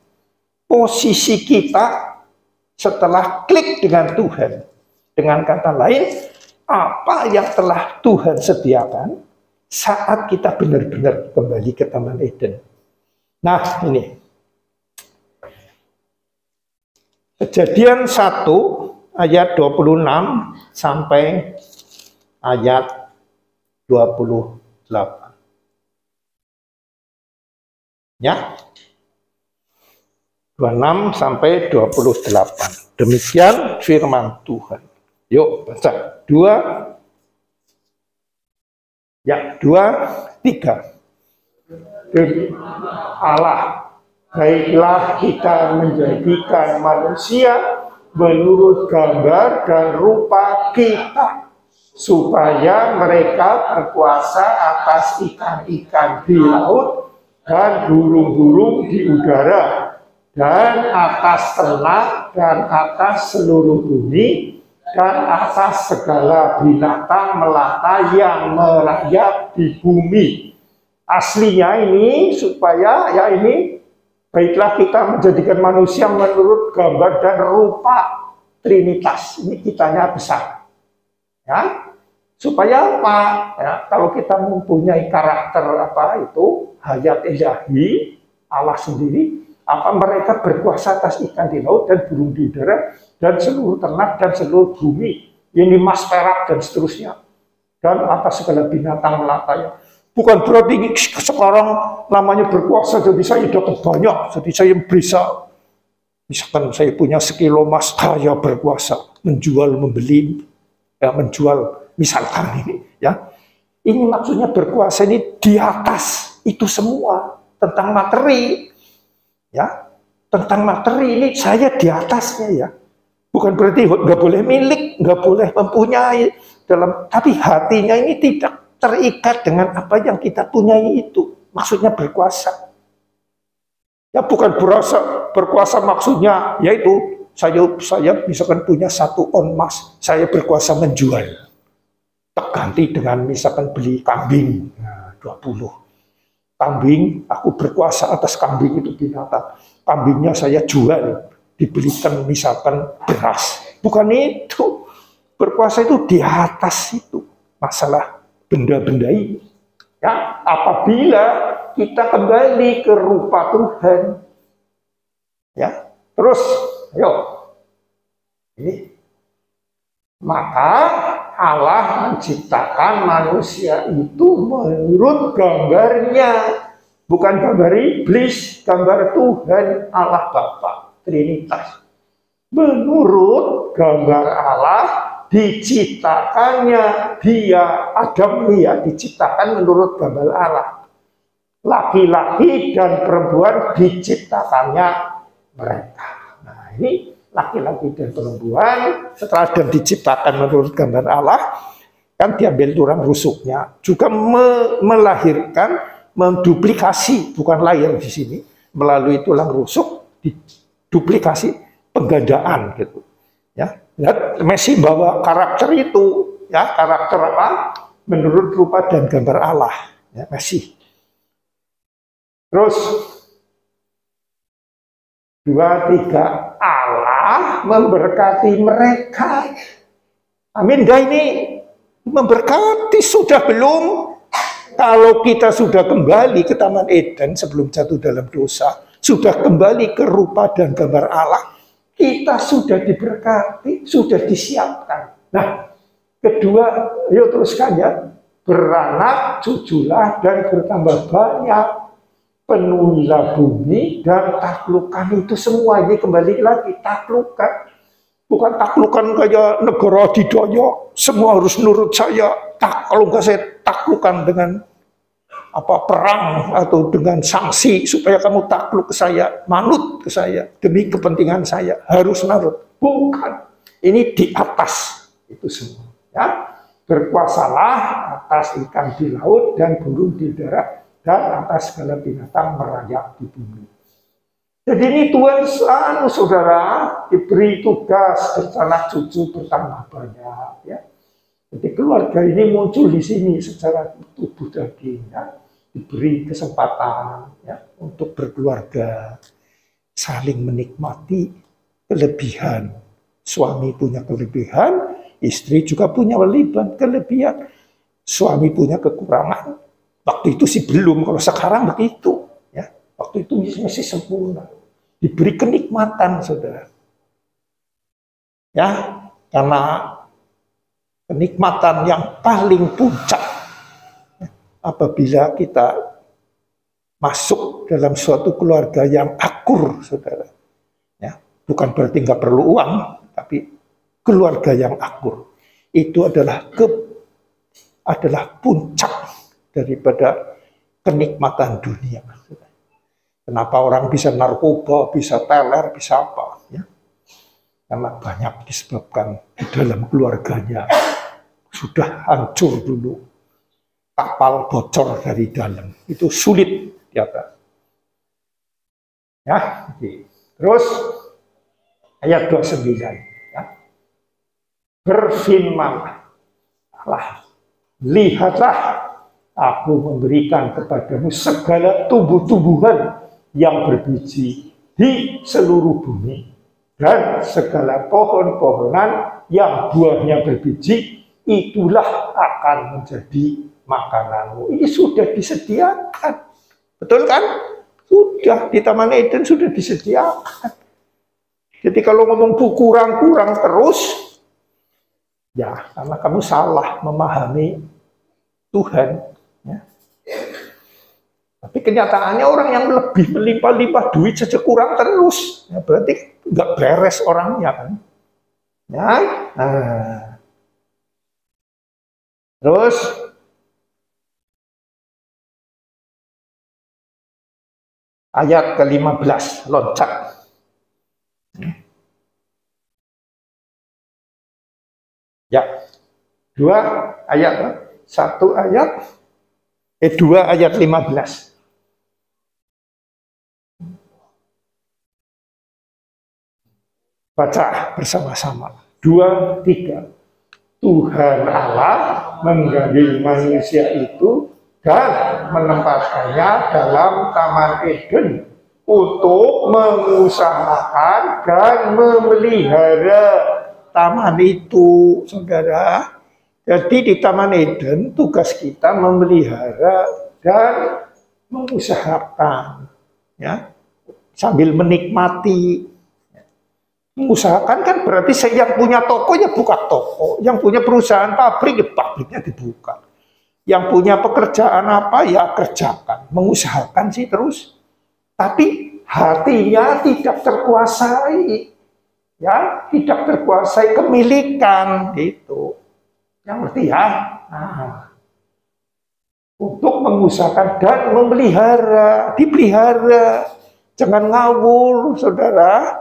posisi kita setelah klik dengan Tuhan, dengan kata lain, apa yang telah Tuhan sediakan saat kita benar-benar kembali ke Taman Eden. Nah, ini. Kejadian 1 ayat 26 sampai ayat 28. Ya. 26 sampai 28. Demikian firman Tuhan. Yuk, baca. 2 Ya, 2, 3. Allah, baiklah kita menjadikan manusia menurut gambar dan rupa kita, supaya mereka berkuasa atas ikan-ikan di laut dan burung-burung di udara, dan atas ternak dan atas seluruh bumi, dan atas segala binatang melata yang merayap di bumi. Aslinya ini supaya ya ini, baiklah kita menjadikan manusia menurut gambar dan rupa Trinitas. Ini kitanya besar. Ya. Supaya apa? Ya, kalau kita mempunyai karakter apa itu, hayat ilahi, Allah sendiri, apa mereka berkuasa atas ikan di laut dan burung di udara dan seluruh ternak dan seluruh bumi, ini emas, perak dan seterusnya, dan atas segala binatang melatanya. Bukan berarti sekarang namanya berkuasa jadi saya dapat banyak, jadi saya bisa, misalkan saya punya sekilo emas, saya berkuasa menjual, membeli, ya, menjual, misalkan ini, ya. Ini maksudnya berkuasa ini di atas itu semua tentang materi. Ya, tentang materi ini saya di atasnya ya. Bukan berarti nggak boleh milik, nggak boleh mempunyai dalam, tapi hatinya ini tidak. terikat dengan apa yang kita punyai itu. Maksudnya berkuasa. Ya bukan berkuasa maksudnya yaitu saya misalkan punya 1 on emas, saya berkuasa menjual. Tak ganti dengan misalkan beli kambing, nah, 20. Kambing, aku berkuasa atas kambing itu binatang. Kambingnya saya jual, dibelikan misalkan beras. Bukan itu. Berkuasa itu di atas itu. Masalah benda-benda ini. Ya, apabila kita kembali ke rupa Tuhan. Ya, terus, ayo. Ini. Maka Allah menciptakan manusia itu menurut gambarnya. Bukan gambar iblis, gambar Tuhan Allah Bapa, Trinitas. Menurut gambar Allah, diciptakannya dia, Adam ya, diciptakan menurut gambar Allah. Laki-laki dan perempuan diciptakannya mereka. Nah ini laki-laki dan perempuan setelah Adam diciptakan menurut gambar Allah, kan diambil tulang rusuknya, juga melahirkan, menduplikasi, bukan lahir di sini, melalui tulang rusuk, duplikasi penggandaan gitu. Ya, Messi bawa karakter itu, ya karakter apa? Menurut rupa dan gambar Allah, ya Messi. Terus 2, 3, Allah memberkati mereka. Amin. Dah ini memberkati sudah belum? Kalau kita sudah kembali ke Taman Eden sebelum jatuh dalam dosa, sudah kembali ke rupa dan gambar Allah, kita sudah diberkati, sudah disiapkan. Nah, kedua, yuk teruskan ya, beranak, cuculah dan bertambah banyak, penuhilah bumi dan taklukkan itu semua. Ini kembali lagi taklukkan, bukan taklukan kayak negara didoyok, semua harus nurut saya. Kalau enggak saya taklukan dengan apa perang atau dengan sanksi supaya kamu takluk ke saya, manut ke saya demi kepentingan saya, harus nurut. Bukan, ini di atas itu semua. Ya, berkuasalah atas ikan di laut dan burung di darat dan atas segala binatang merayap di bumi. Jadi ini Tuhan saudara diberi tugas bersanak cucu bertambah banyak. Ya. Jadi keluarga ini muncul di sini secara tubuh daging, ya. Diberi kesempatan ya, untuk berkeluarga, saling menikmati kelebihan. Suami punya kelebihan, istri juga punya kelebihan. Suami punya kekurangan. Waktu itu sih belum, kalau sekarang begitu. Ya. Waktu itu masih sempurna. Diberi kenikmatan, saudara. Ya, karena kenikmatan yang paling puncak apabila kita masuk dalam suatu keluarga yang akur, saudara. Ya, bukan berarti nggak perlu uang, tapi keluarga yang akur itu adalah puncak daripada kenikmatan dunia. Kenapa orang bisa narkoba, bisa teler, bisa apa? Ya. Karena banyak disebabkan di dalam keluarganya sudah hancur dulu, kapal bocor dari dalam, itu sulit di atas. Ya, terus ayat 29, ya. Berfirmanlah Allah, lihatlah aku memberikan kepadamu segala tumbuh-tumbuhan yang berbiji di seluruh bumi dan segala pohon-pohonan yang buahnya berbiji, itulah akan menjadi makananmu. Ini sudah disediakan. Betul kan? Sudah, di Taman Eden sudah disediakan. Jadi kalau ngomong kurang-kurang terus, ya karena kamu salah memahami Tuhan. Ya. Tapi kenyataannya orang yang lebih melimpah-limpah duit saja kurang terus. Ya, berarti nggak beres orangnya kan. Ya. Nah. Terus ayat ke-15 loncat. Ya. 2 ayat 2 ayat 15. Baca bersama-sama. 2, 3. Tuhan Allah mengganti manusia itu dan menempatkannya dalam Taman Eden untuk mengusahakan dan memelihara taman itu, saudara. Jadi di Taman Eden tugas kita memelihara dan mengusahakan, ya, sambil menikmati. Mengusahakan kan berarti saya yang punya toko ya buka toko, yang punya perusahaan pabrik ya pabriknya dibuka, yang punya pekerjaan apa ya kerjakan, mengusahakan sih terus, tapi hatinya tidak terkuasai, ya tidak terkuasai kemilikan gitu, yang ngerti ya. Nah, untuk mengusahakan dan memelihara, dipelihara, jangan ngawur, saudara.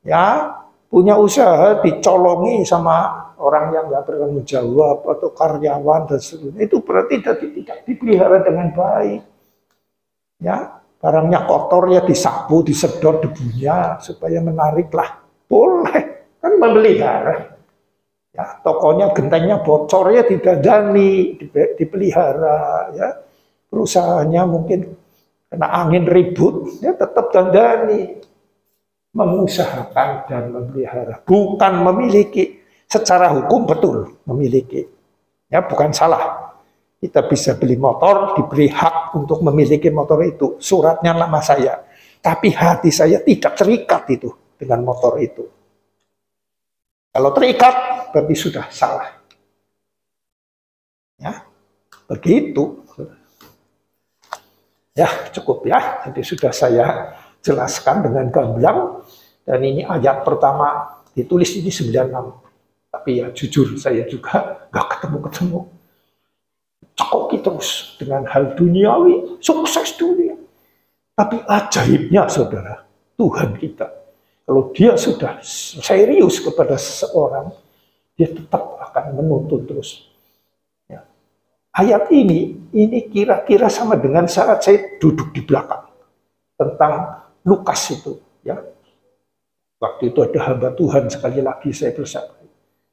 Ya, punya usaha dicolongi sama orang yang nggak bertanggung jawab atau karyawan dan sebagainya, itu berarti tidak dipelihara dengan baik. Ya, barangnya kotor ya disapu, disedot debunya supaya menarik lah, boleh kan memelihara. Ya, tokonya gentengnya bocor ya didandani, dipelihara. Ya, perusahaannya mungkin kena angin ribut, ya tetap dandani. Mengusahakan dan memelihara, bukan memiliki. Secara hukum betul memiliki, ya bukan salah. Kita bisa beli motor, diberi hak untuk memiliki motor itu, suratnya nama saya, tapi hati saya tidak terikat itu dengan motor itu. Kalau terikat berarti sudah salah, ya begitu. Ya cukup ya, jadi sudah saya jelaskan dengan gamblang, dan ini ayat pertama ditulis ini 96, tapi ya jujur saya juga nggak ketemu cekoki terus dengan hal duniawi, sukses dunia. Tapi ajaibnya saudara, Tuhan kita kalau dia sudah serius kepada seseorang, dia tetap akan menuntun terus. Ya. Ayat ini kira-kira sama dengan saat saya duduk di belakang tentang Lukas itu, ya. Waktu itu ada hamba Tuhan, sekali lagi saya bersaksi.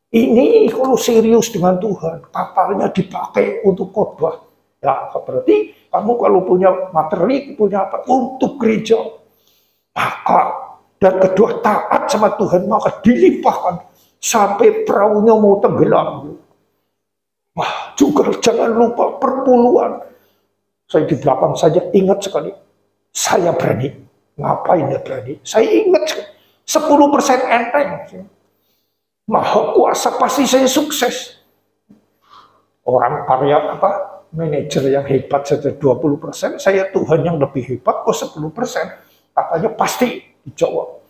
Ini kalau serius dengan Tuhan, kapalnya dipakai untuk khotbah. Ya, berarti kamu kalau punya materi, punya apa untuk gereja, maka dan kedua taat sama Tuhan, maka dilimpahkan sampai perahunya mau tenggelam. Wah, juga jangan lupa perpuluhan. Saya di belakang saja ingat sekali, saya berani. Ngapain ya berani? Saya ingat 10% enteng. Maha kuasa pasti saya sukses. Orang karya manajer yang hebat saja 20%, saya Tuhan yang lebih hebat kok 10%. Katanya pasti dijawab.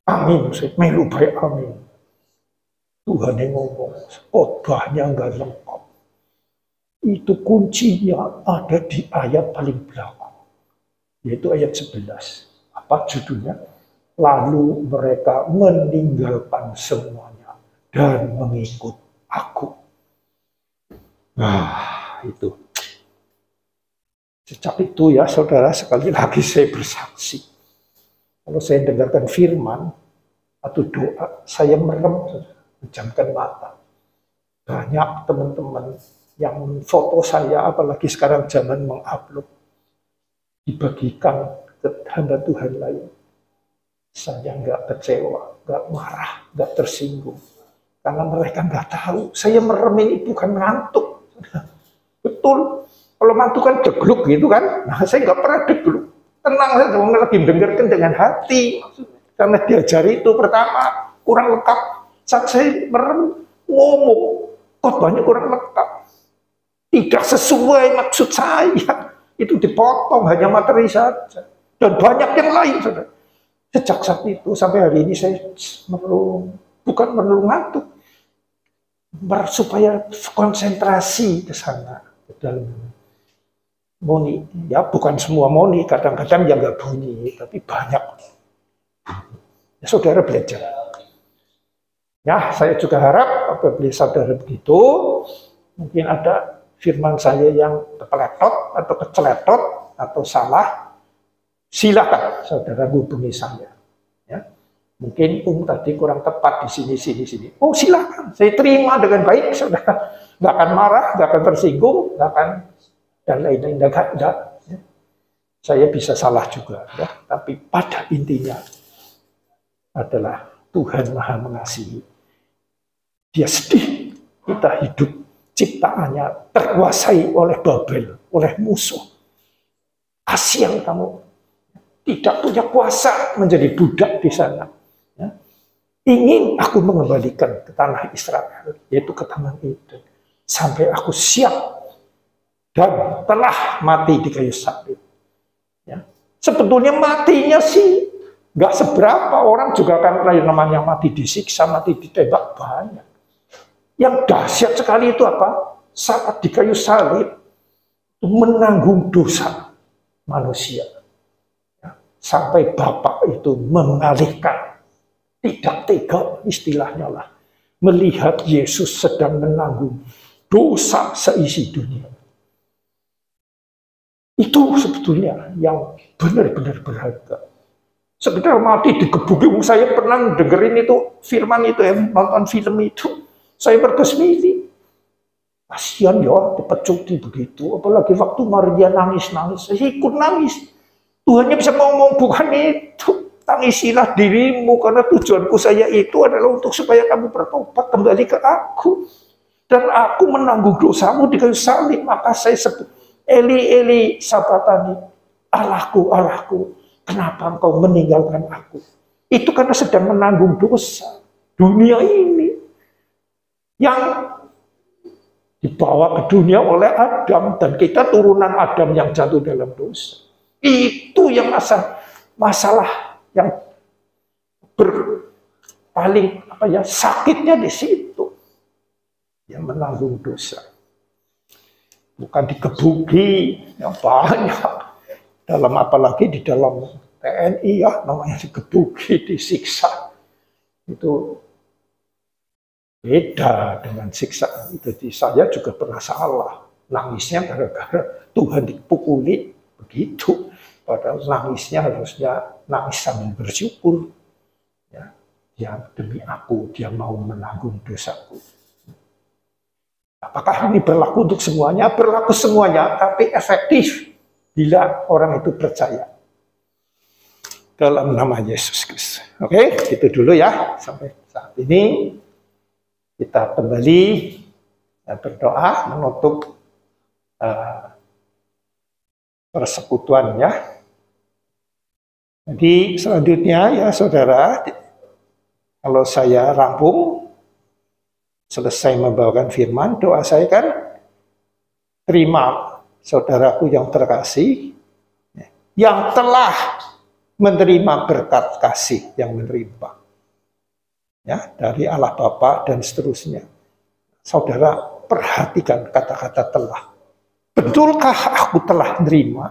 Amin, melu baik amin. Tuhan yang ngomong, khotbahnya nggak lengkap. Itu kuncinya ada di ayat paling belakang, yaitu ayat 11. Apa judulnya? Lalu mereka meninggalkan semuanya dan mengikut aku. Nah, itu. Sejak itu ya saudara, sekali lagi saya bersaksi. Kalau saya dengarkan firman atau doa, saya merem, menjamkan mata. Banyak teman-teman yang foto saya, apalagi sekarang zaman mengupload, dibagikan ke hamba Tuhan lain. Saya nggak kecewa, nggak marah, nggak tersinggung. Karena mereka nggak tahu, saya merem ini bukan ngantuk. Betul, kalau ngantuk kan degluk gitu kan. Nah, saya nggak pernah degluk. Tenang saja, lagi mendengarkan dengan hati. Karena diajari itu pertama, kurang lengkap. Saat saya merem, ngomong, khotbahnya kurang lengkap. Tidak sesuai maksud saya. Itu dipotong, hanya materi saja. Dan banyak yang lain, saudara. Sejak saat itu sampai hari ini saya bukan merung ngantuk, supaya konsentrasi ke sana, ke dalam moni. Ya bukan semua moni, kadang-kadang ya nggak bunyi, tapi banyak. Ya, saudara belajar. Ya saya juga harap apabila saudara begitu, Mungkin ada firman saya yang kepeletot atau keceletot atau salah. Silakan saudara hubungi saya. Ya. Mungkin tadi kurang tepat di sini. Oh silakan, saya terima dengan baik, saudara. Nggak akan marah, nggak akan tersinggung, nggak akan dan lain-lain. Nggak. Saya bisa salah juga, ya. Tapi pada intinya adalah Tuhan Maha Mengasihi. Dia sedih kita hidup ciptaannya terkuasai oleh Babel, oleh musuh. Kasihan kamu. Tidak punya kuasa menjadi budak di sana. Ya. Ingin aku mengembalikan ke tanah Israel, yaitu ke tanah Eden. Sampai aku siap dan telah mati di kayu salib. Ya. Sebetulnya matinya sih nggak seberapa, orang juga kan namanya mati disiksa, mati ditembak banyak. Yang dahsyat sekali itu apa? Saat di kayu salib menanggung dosa manusia. Sampai Bapak itu mengalihkan, tidak tega istilahnya lah, melihat Yesus sedang menanggung dosa seisi dunia. Itu sebetulnya yang benar-benar berharga. Sekedar mati digebukin, saya pernah dengerin itu firman itu, nonton film itu, saya berkesmili. Kasihan ya, dipecuti begitu, apalagi waktu Maria nangis-nangis, saya ikut nangis. Tuhannya bisa ngomong, bukan itu, tangisilah dirimu, karena tujuanku saya itu adalah untuk supaya kamu bertobat kembali ke aku. Dan aku menanggung dosamu di kayu salib, maka saya sebut, Eli, Eli, sabatani, Allahku, Allahku, kenapa engkau meninggalkan aku? Itu karena sedang menanggung dosa dunia ini. Yang dibawa ke dunia oleh Adam, dan kita turunan Adam yang jatuh dalam dosa. Itu yang masalah yang paling sakitnya di situ, yang menanggung dosa, bukan digebuki yang banyak dalam, apalagi di dalam TNI ya namanya digebuki, disiksa, itu beda dengan siksa itu. Saya juga pernah salah, nangisnya gara-gara Tuhan dipukuli begitu. Padahal nangisnya harusnya nangis sambil bersyukur. Ya, dia demi aku, dia mau menanggung dosaku. Apakah ini berlaku untuk semuanya? Berlaku semuanya, tapi efektif bila orang itu percaya. Dalam nama Yesus Kristus. Oke, itu dulu ya. Sampai saat ini kita kembali berdoa menutup persekutuan ya. Jadi selanjutnya ya saudara, kalau saya rampung, selesai membawakan firman, doa saya kan, terima saudaraku yang terkasih, yang telah menerima berkat kasih yang menerima. Ya, dari Allah Bapa dan seterusnya. Saudara perhatikan kata-kata telah. Betulkah aku telah menerima?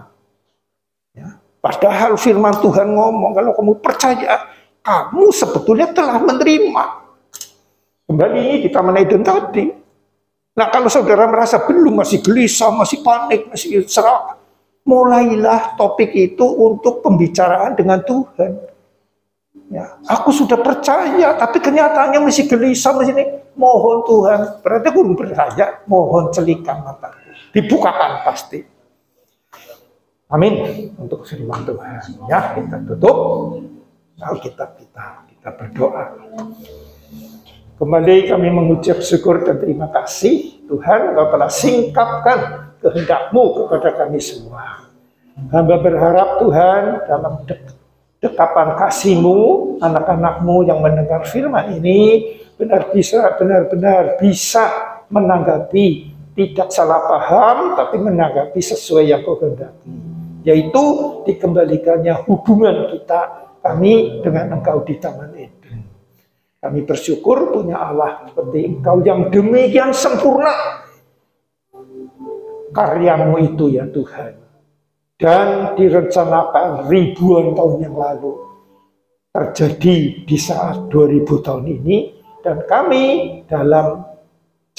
Ya. Padahal firman Tuhan ngomong, kalau kamu percaya, kamu sebetulnya telah menerima. Kembali kita menaikkan tadi. Nah kalau saudara merasa belum, masih gelisah, masih panik, masih serak, mulailah topik itu untuk pembicaraan dengan Tuhan. Ya, aku sudah percaya, tapi kenyataannya masih gelisah, masih ini. Mohon Tuhan, berarti aku belum percaya, mohon celikan mataku. Dibukakan pasti. Amin. Untuk firman Tuhan. Ya, kita tutup Alkitab kita berdoa. Kembali kami mengucap syukur dan terima kasih Tuhan, Engkau telah singkapkan kehendak-Mu kepada kami semua. Hamba berharap Tuhan dalam dekapan kasih-Mu, anak-anak-Mu yang mendengar firman ini benar-benar bisa menanggapi, tidak salah paham, tapi menanggapi sesuai yang Kau kehendaki. Yaitu dikembalikannya hubungan kami dengan Engkau di Taman Eden. Kami bersyukur punya Allah seperti Engkau yang demikian sempurna karyamu itu ya Tuhan. Dan direncanakan ribuan tahun yang lalu terjadi di saat 2000 tahun ini, dan kami dalam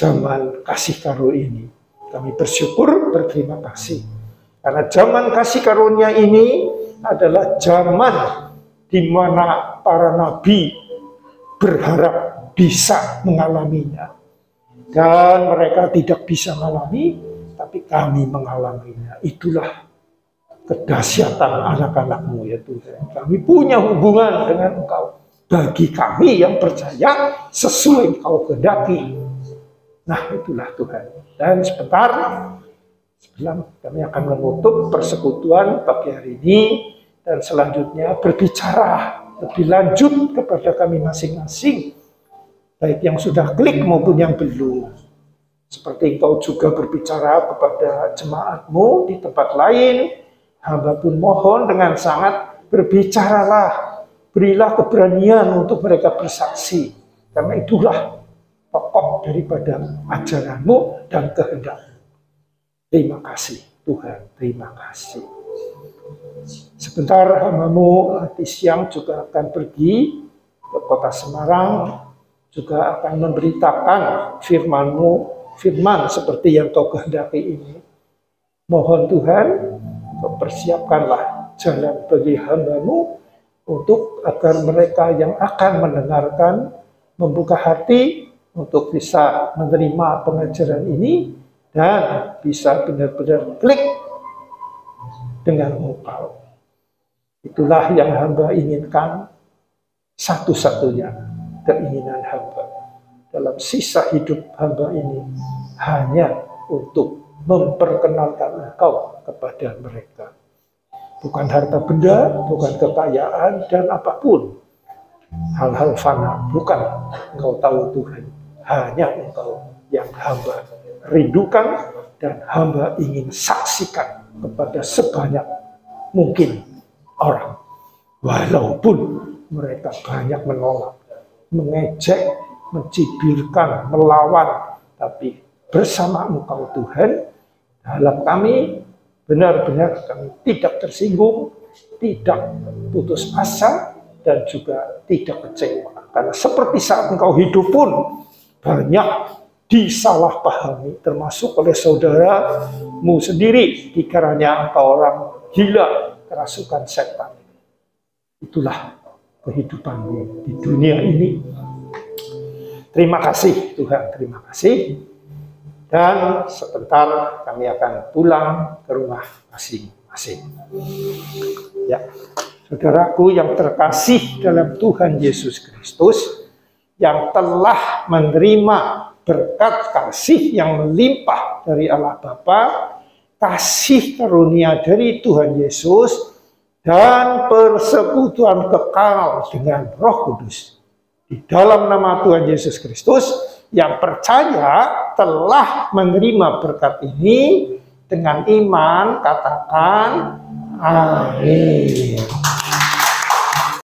zaman kasih karunia ini. Kami bersyukur, berterima kasih. Karena zaman kasih karunia ini adalah zaman di mana para nabi berharap bisa mengalaminya. Dan mereka tidak bisa mengalami, tapi kami mengalaminya. Itulah kedahsyatan anak-anak-Mu ya Tuhan. Kami punya hubungan dengan Engkau. Bagi kami yang percaya sesuai Engkau kehendaki. Nah itulah Tuhan. Dan sebentar sebelum kami akan menutup persekutuan pagi hari ini. Dan selanjutnya berbicara lebih lanjut kepada kami masing-masing. Baik yang sudah klik maupun yang belum. Seperti Engkau juga berbicara kepada jemaat-Mu di tempat lain. Hamba pun mohon dengan sangat berbicaralah. Berilah keberanian untuk mereka bersaksi. Karena itulah pokok daripada ajaran-Mu dan kehendak-Mu. Terima kasih Tuhan, terima kasih. Sebentar hamba-Mu nanti siang juga akan pergi ke kota Semarang. Juga akan memberitakan firman-Mu, firman seperti yang Kau kehendaki ini. Mohon Tuhan, Kau persiapkanlah jalan bagi hamba-Mu untuk agar mereka yang akan mendengarkan membuka hati untuk bisa menerima pengajaran ini dan bisa benar-benar klik dengan Engkau. Itulah yang hamba inginkan, satu-satunya keinginan hamba dalam sisa hidup hamba ini hanya untuk memperkenalkan Engkau kepada mereka. Bukan harta benda, bukan kekayaan, dan apapun. Hal-hal fana, bukan. Engkau tahu Tuhan. Hanya Engkau yang hamba rindukan dan hamba ingin saksikan kepada sebanyak mungkin orang. Walaupun mereka banyak menolak, mengejek, mencibirkan, melawan. Tapi bersama Engkau Tuhan, dalam kami benar-benar kami tidak tersinggung, tidak putus asa, dan juga tidak kecewa. Karena seperti saat Engkau hidup pun banyak disalahpahami, termasuk oleh saudaramu sendiri, dikiranya engkau orang gila, kerasukan setan. Itulah kehidupanmu di dunia ini. Terima kasih Tuhan, terima kasih. Dan sebentar kami akan pulang ke rumah masing-masing. Ya, saudaraku yang terkasih dalam Tuhan Yesus Kristus, yang telah menerima berkat kasih yang melimpah dari Allah Bapa, kasih karunia dari Tuhan Yesus, dan persekutuan kekal dengan Roh Kudus. Di dalam nama Tuhan Yesus Kristus, yang percaya telah menerima berkat ini dengan iman, katakan amin.